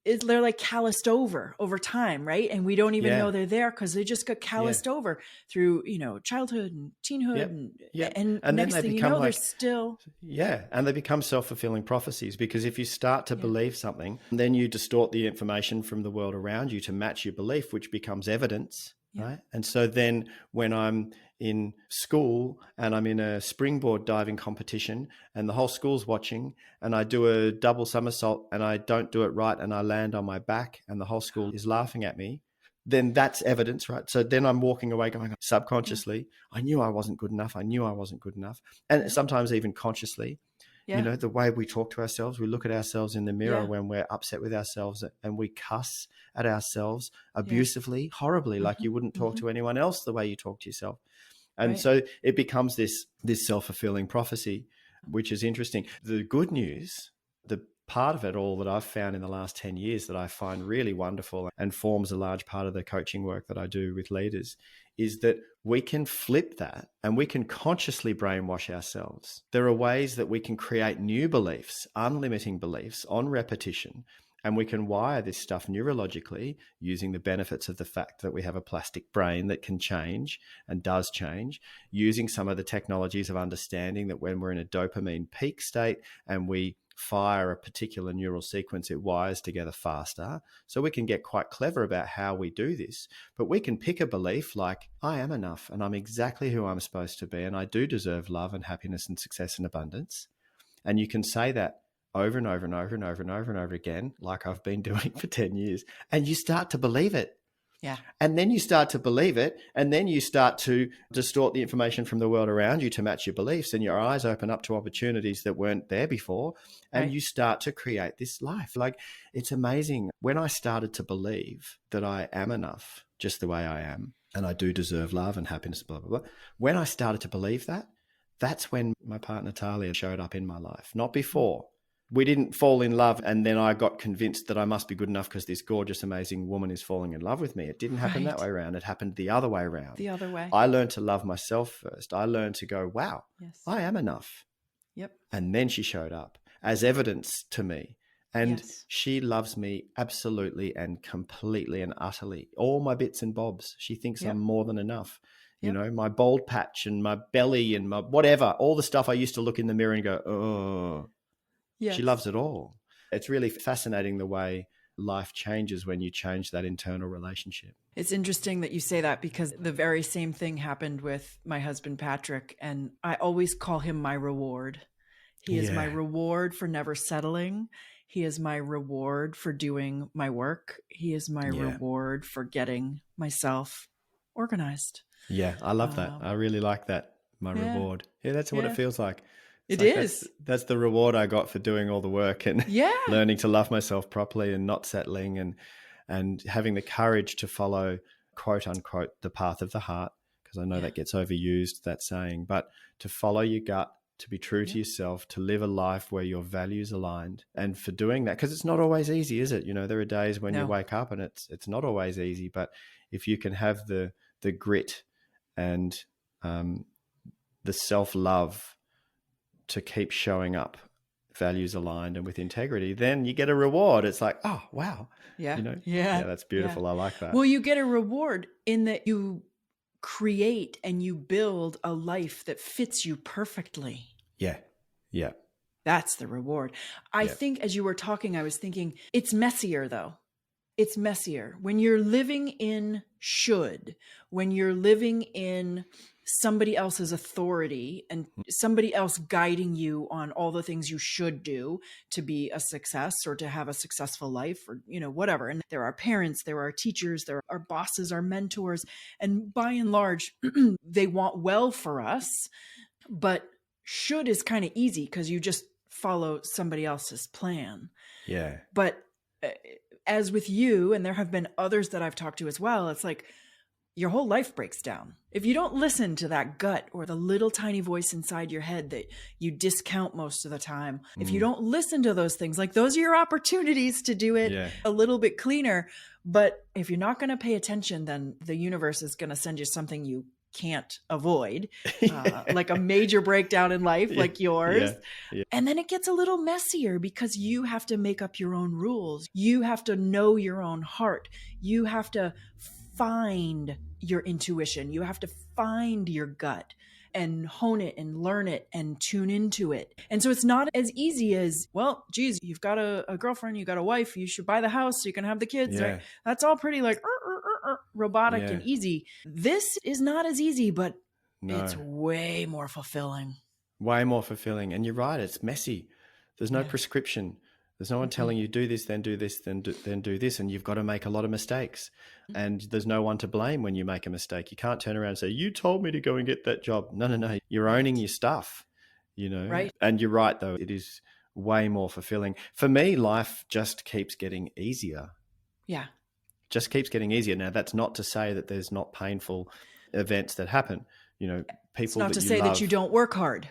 they're like calloused over time, right? And we don't even know they're there because they just got calloused over through, childhood and teenhood. And next thing you know, they're still... Yeah, and they become self-fulfilling prophecies because if you start to believe something, then you distort the information from the world around you to match your belief, which becomes evidence, right? And so then when I'm in school and I'm in a springboard diving competition and the whole school's watching and I do a double somersault and I don't do it right and I land on my back and the whole school is laughing at me, then that's evidence, right? So then I'm walking away going subconsciously, I knew I wasn't good enough. I knew I wasn't good enough. And sometimes even consciously, the way we talk to ourselves, we look at ourselves in the mirror when we're upset with ourselves and we cuss at ourselves abusively, horribly, like you wouldn't talk to anyone else the way you talk to yourself. And so it becomes this self-fulfilling prophecy, which is interesting. The good news, the part of it all that I've found in the last 10 years that I find really wonderful and forms a large part of the coaching work that I do with leaders is that we can flip that and we can consciously brainwash ourselves. There are ways that we can create new beliefs, unlimiting beliefs on repetition. And we can wire this stuff neurologically using the benefits of the fact that we have a plastic brain that can change and does change, using some of the technologies of understanding that when we're in a dopamine peak state and we fire a particular neural sequence, it wires together faster. So we can get quite clever about how we do this. But we can pick a belief like, I am enough and I'm exactly who I'm supposed to be and I do deserve love and happiness and success and abundance. And you can say that over and over and over and over and over and over again, like I've been doing for 10 years. And you start to believe it. Yeah. And then you start to believe it. And then you start to distort the information from the world around you to match your beliefs. And your eyes open up to opportunities that weren't there before. And Right. you start to create this life. Like, it's amazing. When I started to believe that I am enough just the way I am, and I do deserve love and happiness, blah, blah, blah. When I started to believe that, that's when my partner Talia showed up in my life, not before. We didn't fall in love and then I got convinced that I must be good enough because this gorgeous, amazing woman is falling in love with me. It didn't happen that way around. It happened the other way around. The other way. I learned to love myself first. I learned to go, wow, Yes. I am enough. Yep. And then she showed up as evidence to me. And Yes. she loves me absolutely and completely and utterly. All my bits and bobs. She thinks Yep. I'm more than enough. You Yep. know, my bald patch and my belly and my whatever, all the stuff I used to look in the mirror and go, oh, Yes. she loves it all. It's really fascinating the way life changes when you change that internal relationship. It's interesting that you say that because the very same thing happened with my husband, Patrick, and I always call him my reward. He is my reward for never settling. He is my reward for doing my work. He is my reward for getting myself organized. Yeah, I love that. I really like that. My reward. Yeah, that's what it feels like. It is. That's the reward I got for doing all the work and learning to love myself properly and not settling and having the courage to follow, quote unquote, the path of the heart, because I know that gets overused, that saying, but to follow your gut, to be true to yourself, to live a life where your values aligned. And for doing that, because it's not always easy, is it? You know, there are days when you wake up and it's not always easy, but if you can have the grit and the self-love to keep showing up, values aligned and with integrity, then you get a reward. It's like, oh, wow. Yeah. You know? Yeah. That's beautiful. Yeah. I like that. Well, you get a reward in that you create and you build a life that fits you perfectly. Yeah. Yeah. That's the reward. I think as you were talking, I was thinking it's messier though. It's messier when you're living in should, when you're living in somebody else's authority and somebody else guiding you on all the things you should do to be a success or to have a successful life or, you know, whatever. And there are parents, there are teachers, there are bosses, our mentors. And by and large, they want well for us, but should is kind of easy because you just follow somebody else's plan. Yeah. But as with you, and there have been others that I've talked to as well, it's like your whole life breaks down. If you don't listen to that gut or the little tiny voice inside your head that you discount most of the time, if you don't listen to those things, like those are your opportunities to do it a little bit cleaner. But if you're not going to pay attention, then the universe is going to send you something you can't avoid, like a major breakdown in life like yours. And then it gets a little messier because you have to make up your own rules. You have to know your own heart. You have to find your intuition. You have to find your gut and hone it and learn it and tune into it. And so it's not as easy as, well, geez, you've got a girlfriend, you got a wife, you should buy the house so you can have the kids, right? That's all pretty like robotic and easy. This is not as easy, but it's way more fulfilling. Way more fulfilling. And you're right, it's messy. There's no prescription. There's no one telling you do this, then do this, then do this. And you've got to make a lot of mistakes. And there's no one to blame when you make a mistake. You can't turn around and say, you told me to go and get that job. No. You're owning your stuff, you know? Right. And you're right, though. It is way more fulfilling. For me, life just keeps getting easier. Yeah. Just keeps getting easier. Now, that's not to say that there's not painful events that happen. You know, people it's not that to you say love, that you don't work hard.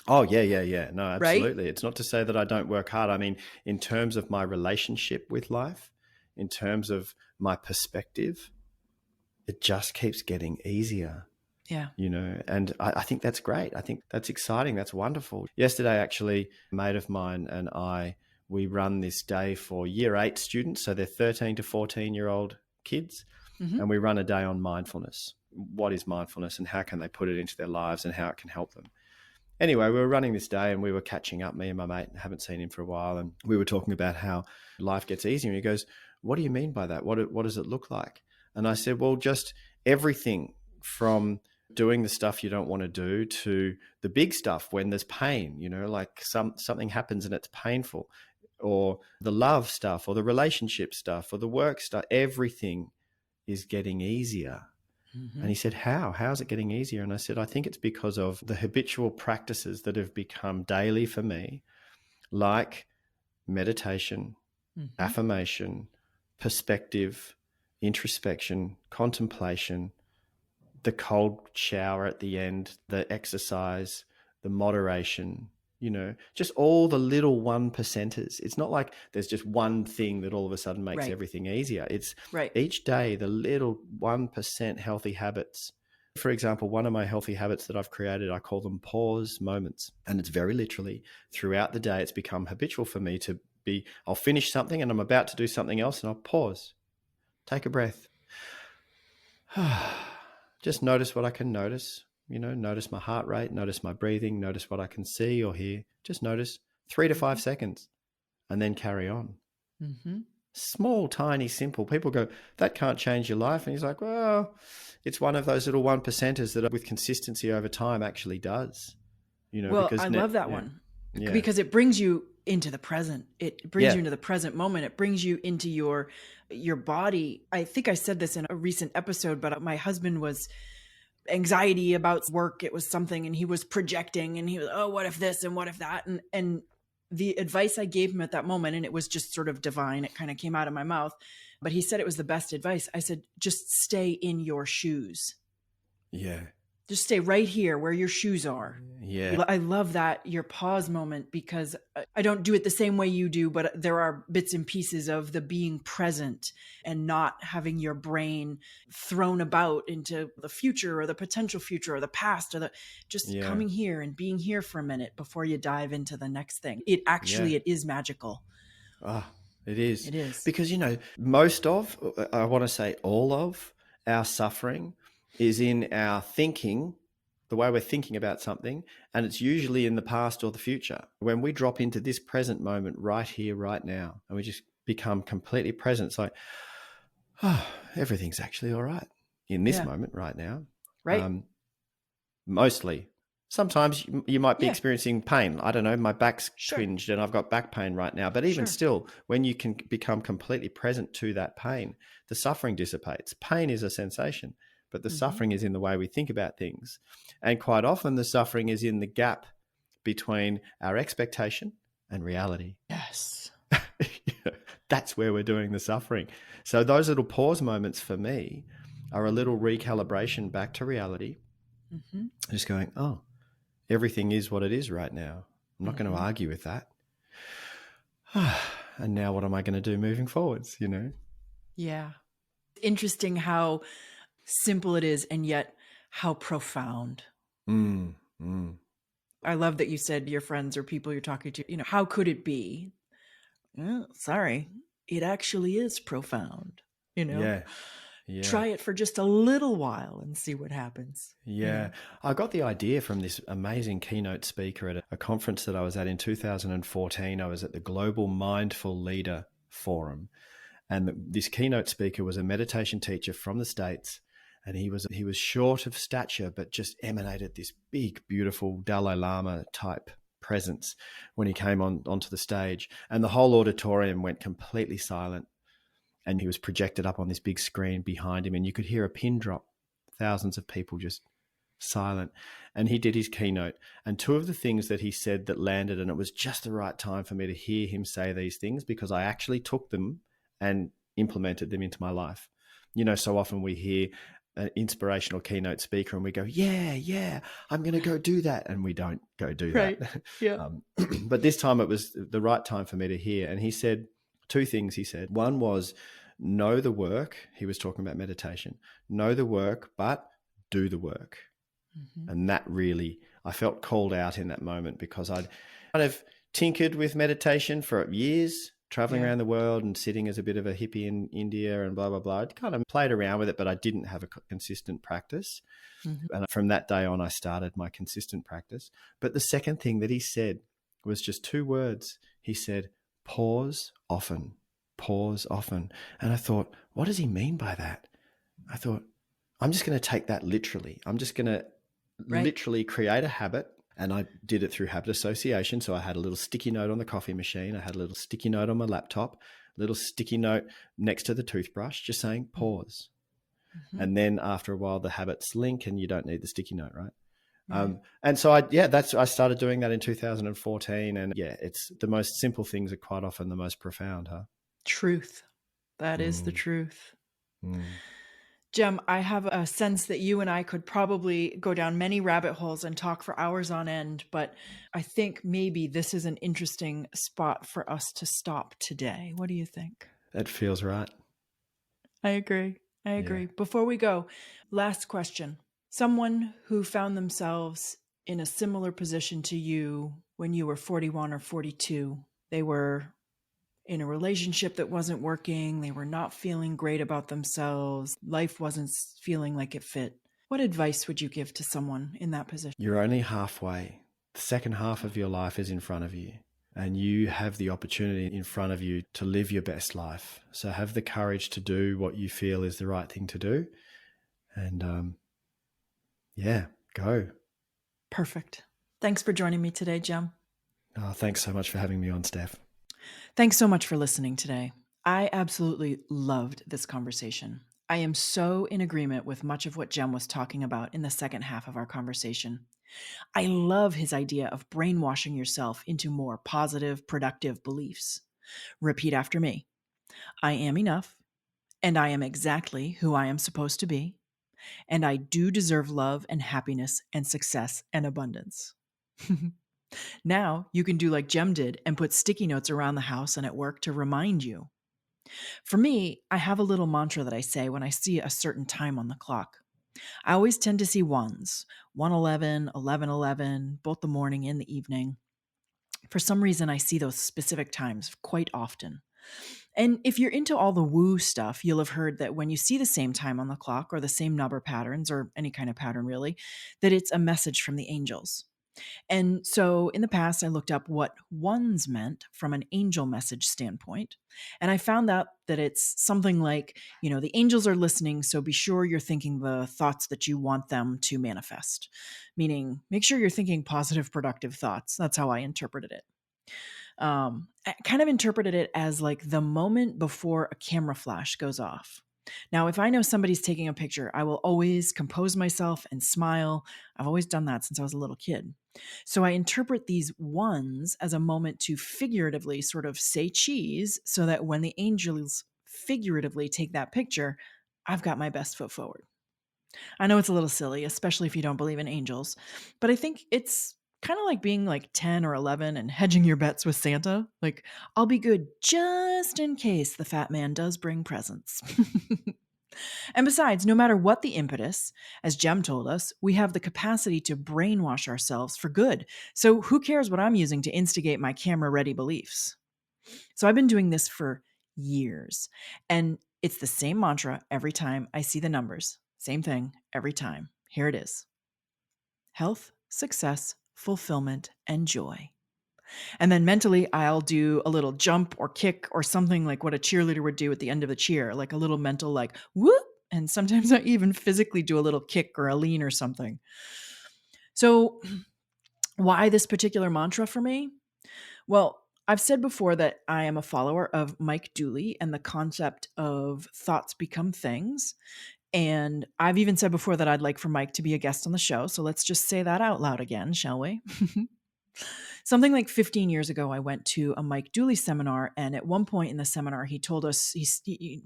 Oh, yeah. No, absolutely. Right? It's not to say that I don't work hard. I mean, in terms of my relationship with life, in terms of my perspective, it just keeps getting easier. Yeah. You know, and I think that's great. I think that's exciting. That's wonderful. Yesterday, actually, a mate of mine and we run this day for year 8 students. So they're 13 to 14-year-old kids. And we run a day on mindfulness. What is mindfulness and how can they put it into their lives and how it can help them? Anyway, we were running this day and we were catching up, me and my mate, haven't seen him for a while. And we were talking about how life gets easier. And he goes, what do you mean by that? What does it look like? And I said, well, just everything from doing the stuff you don't want to do to the big stuff when there's pain, you know, like something happens and it's painful, or the love stuff or the relationship stuff or the work stuff, everything is getting easier. Mm-hmm. And he said, how? How's it getting easier? And I said, I think it's because of the habitual practices that have become daily for me, like meditation, Mm-hmm. affirmation, perspective, introspection, contemplation, the cold shower at the end, the exercise, the moderation, just all the little 1%ers. It's not like there's just one thing that all of a sudden makes Right. everything easier. It's Right. each day, the little 1% healthy habits. For example, one of my healthy habits that I've created, I call them pause moments. And it's very literally throughout the day, it's become habitual for me to I'll finish something and I'm about to do something else and I'll pause, take a breath. Just notice what I can notice, notice my heart rate, notice my breathing, notice what I can see or hear. Just notice 3 to 5 seconds and then carry on. Mm-hmm. Small, tiny, simple. People go, that can't change your life. And he's like, well, it's one of those little 1%ers that with consistency over time actually does, Well, because I love that one because it brings you into the present. It brings you into the present moment. It brings you into your body. I think I said this in a recent episode, but my husband was anxiety about work. It was something, and he was projecting, and he was, oh, what if this and what if that? And the advice I gave him at that moment, and it was just sort of divine. It kind of came out of my mouth, but he said it was the best advice. I said, just stay in your shoes. Yeah. Just stay right here where your shoes are. Yeah. I love that, your pause moment, because I don't do it the same way you do, but there are bits and pieces of the being present and not having your brain thrown about into the future or the potential future or the past or coming here and being here for a minute before you dive into the next thing. It is magical. Ah, it is. It is. Because, most of, I want to say all of our suffering is in our thinking, the way we're thinking about something, and it's usually in the past or the future. When we drop into this present moment right here, right now, and we just become completely present, it's like, oh, everything's actually all right in this moment right now. Right. Mostly. Sometimes you might be experiencing pain. I don't know, my back's twinged and I've got back pain right now. But even still, when you can become completely present to that pain, the suffering dissipates. Pain is a sensation, but the suffering is in the way we think about things. And quite often the suffering is in the gap between our expectation and reality. Yes. That's where we're doing the suffering. So those little pause moments for me are a little recalibration back to reality. Mm-hmm. Just going, oh, everything is what it is right now. I'm not going to argue with that. And now what am I going to do moving forwards, Yeah. Interesting how simple it is and yet how profound. I love that you said your friends or people you're talking to, how could it be? Sorry, it actually is profound, Yeah. Try it for just a little while and see what happens. Yeah. I got the idea from this amazing keynote speaker at a conference that I was at in 2014. I was at the Global Mindful Leader Forum. And this keynote speaker was a meditation teacher from the States. And he was short of stature, but just emanated this big, beautiful Dalai Lama type presence when he came onto the stage. And the whole auditorium went completely silent. And he was projected up on this big screen behind him, and you could hear a pin drop, thousands of people just silent. And he did his keynote. And two of the things that he said that landed, and it was just the right time for me to hear him say these things because I actually took them and implemented them into my life. So often we hear an inspirational keynote speaker and we go, yeah, I'm going to go do that. And we don't go do that. Yeah. But this time it was the right time for me to hear. And he said, two things he said. One was know the work. He was talking about meditation. Know the work, but do the work. Mm-hmm. And that really, I felt called out in that moment because I'd kind of tinkered with meditation for years, traveling around the world and sitting as a bit of a hippie in India and blah, blah, blah. I'd kind of played around with it, but I didn't have a consistent practice. Mm-hmm. And from that day on, I started my consistent practice. But the second thing that he said was just two words. He said, pause often, pause often. And I thought, what does he mean by that? I thought, I'm just going to take that literally. I'm just going to literally create a habit. And I did it through habit association. So I had a little sticky note on the coffee machine. I had a little sticky note on my laptop, a little sticky note next to the toothbrush, just saying pause. Mhm. And then after a while, the habits link and you don't need the sticky note, right? Right. And so I started doing that in 2014. And yeah, it's the most simple things are quite often the most profound, huh? Truth. That is the Mm, truth. mm. Jem, I have a sense that you and I could probably go down many rabbit holes and talk for hours on end, but I think maybe this is an interesting spot for us to stop today. What do you think? That feels right. I agree. I Yeah. agree. Before we go, last question. Someone who found themselves in a similar position to you when you were 41 or 42, they were in a relationship that wasn't working, they were not feeling great about themselves, life wasn't feeling like it fit. What advice would you give to someone in that position? You're only halfway. The second half of your life is in front of you, and you have the opportunity in front of you to live your best life. So have the courage to do what you feel is the right thing to do. And yeah, go. Perfect. Thanks for joining me today, Jem. Oh, thanks so much for having me on, Steph. Thanks so much for listening today. I absolutely loved this conversation. I am so in agreement with much of what Jem was talking about in the second half of our conversation. I love his idea of brainwashing yourself into more positive, productive beliefs. Repeat after me. I am enough, and I am exactly who I am supposed to be, and I do deserve love and happiness and success and abundance. Now you can do like Jem did and put sticky notes around the house and at work to remind you. For me, I have a little mantra that I say when I see a certain time on the clock. I always tend to see ones, 1:11, 11:11, both the morning and the evening. For some reason, I see those specific times quite often. And if you're into all the woo stuff, you'll have heard that when you see the same time on the clock or the same number patterns or any kind of pattern really, that it's a message from the angels. And so in the past, I looked up what ones meant from an angel message standpoint. And I found out that it's something like, the angels are listening, so be sure you're thinking the thoughts that you want them to manifest. Meaning, make sure you're thinking positive, productive thoughts. That's how I interpreted it. I kind of interpreted it as like the moment before a camera flash goes off. Now, if I know somebody's taking a picture, I will always compose myself and smile. I've always done that since I was a little kid. So I interpret these ones as a moment to figuratively sort of say cheese so that when the angels figuratively take that picture, I've got my best foot forward. I know it's a little silly, especially if you don't believe in angels, but I think it's kind of like being like 10 or 11 and hedging your bets with Santa. Like, I'll be good just in case the fat man does bring presents. And besides, no matter what the impetus, as Jem told us, we have the capacity to brainwash ourselves for good. So who cares what I'm using to instigate my camera ready beliefs? So I've been doing this for years, and it's the same mantra every time I see the numbers. Same thing every time. Here it is: health, success, fulfillment, and joy. And then mentally, I'll do a little jump or kick or something like what a cheerleader would do at the end of the cheer, like a little mental, like, whoop. And sometimes I even physically do a little kick or a lean or something. So, why this particular mantra for me? Well, I've said before that I am a follower of Mike Dooley and the concept of thoughts become things. And I've even said before that I'd like for Mike to be a guest on the show. So let's just say that out loud again, shall we? Something like 15 years ago, I went to a Mike Dooley seminar. And at one point in the seminar, he told us,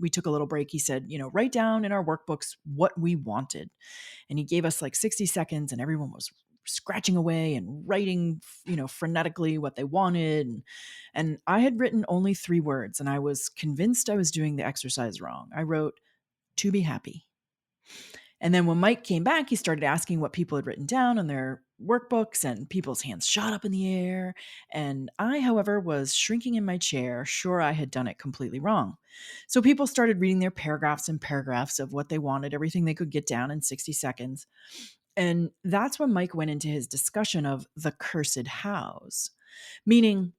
we took a little break. He said, write down in our workbooks what we wanted. And he gave us like 60 seconds, and everyone was scratching away and writing, frenetically what they wanted. And I had written only 3 words, and I was convinced I was doing the exercise wrong. I wrote, to be happy. And then when Mike came back, he started asking what people had written down on their workbooks, and people's hands shot up in the air. And I, however, was shrinking in my chair, sure I had done it completely wrong. So people started reading their paragraphs and paragraphs of what they wanted, everything they could get down in 60 seconds. And that's when Mike went into his discussion of the cursed hows, meaning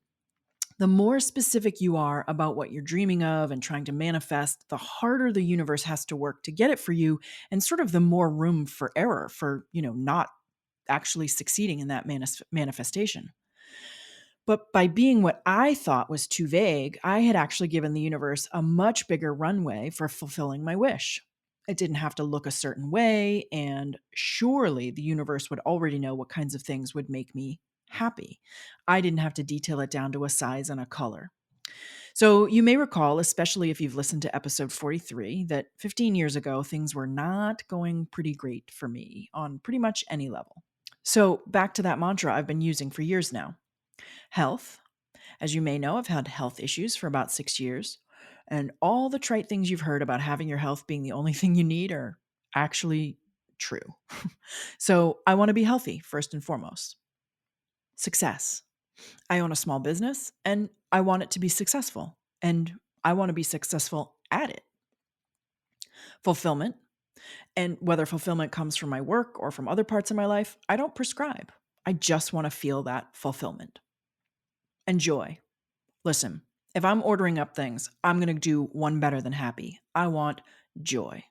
the more specific you are about what you're dreaming of and trying to manifest, the harder the universe has to work to get it for you, and sort of the more room for error for, not actually succeeding in that manifestation. But by being what I thought was too vague, I had actually given the universe a much bigger runway for fulfilling my wish. It didn't have to look a certain way, and surely the universe would already know what kinds of things would make me happy. I didn't have to detail it down to a size and a color. So you may recall, especially if you've listened to episode 43, that 15 years ago, things were not going pretty great for me on pretty much any level. So back to that mantra I've been using for years now. Health. As you may know, I've had health issues for about 6 years. And all the trite things you've heard about having your health being the only thing you need are actually true. So I want to be healthy, first and foremost. Success. I own a small business and I want it to be successful. And I want to be successful at it. Fulfillment. And whether fulfillment comes from my work or from other parts of my life, I don't prescribe. I just want to feel that fulfillment. And joy. Listen, if I'm ordering up things, I'm going to do one better than happy. I want joy.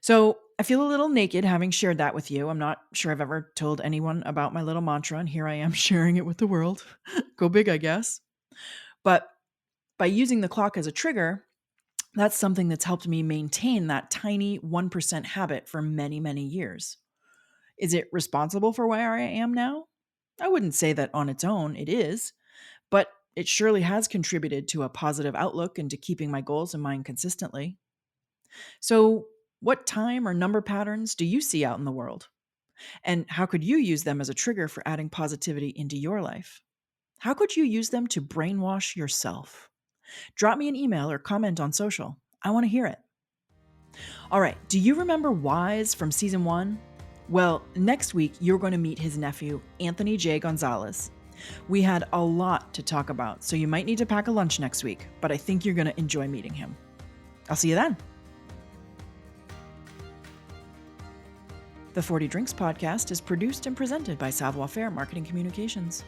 So I feel a little naked having shared that with you. I'm not sure I've ever told anyone about my little mantra, and here I am sharing it with the world. Go big, I guess. But by using the clock as a trigger, that's something that's helped me maintain that tiny 1% habit for many, many years. Is it responsible for where I am now? I wouldn't say that on its own it is, but it surely has contributed to a positive outlook and to keeping my goals in mind consistently. So, what time or number patterns do you see out in the world? And how could you use them as a trigger for adding positivity into your life? How could you use them to brainwash yourself? Drop me an email or comment on social. I want to hear it. All right, do you remember Wise from season 1? Well, next week you're going to meet his nephew, Anthony J. Gonzalez. We had a lot to talk about, so you might need to pack a lunch next week, but I think you're going to enjoy meeting him. I'll see you then. The 40 Drinks podcast is produced and presented by Savoir Faire Marketing Communications.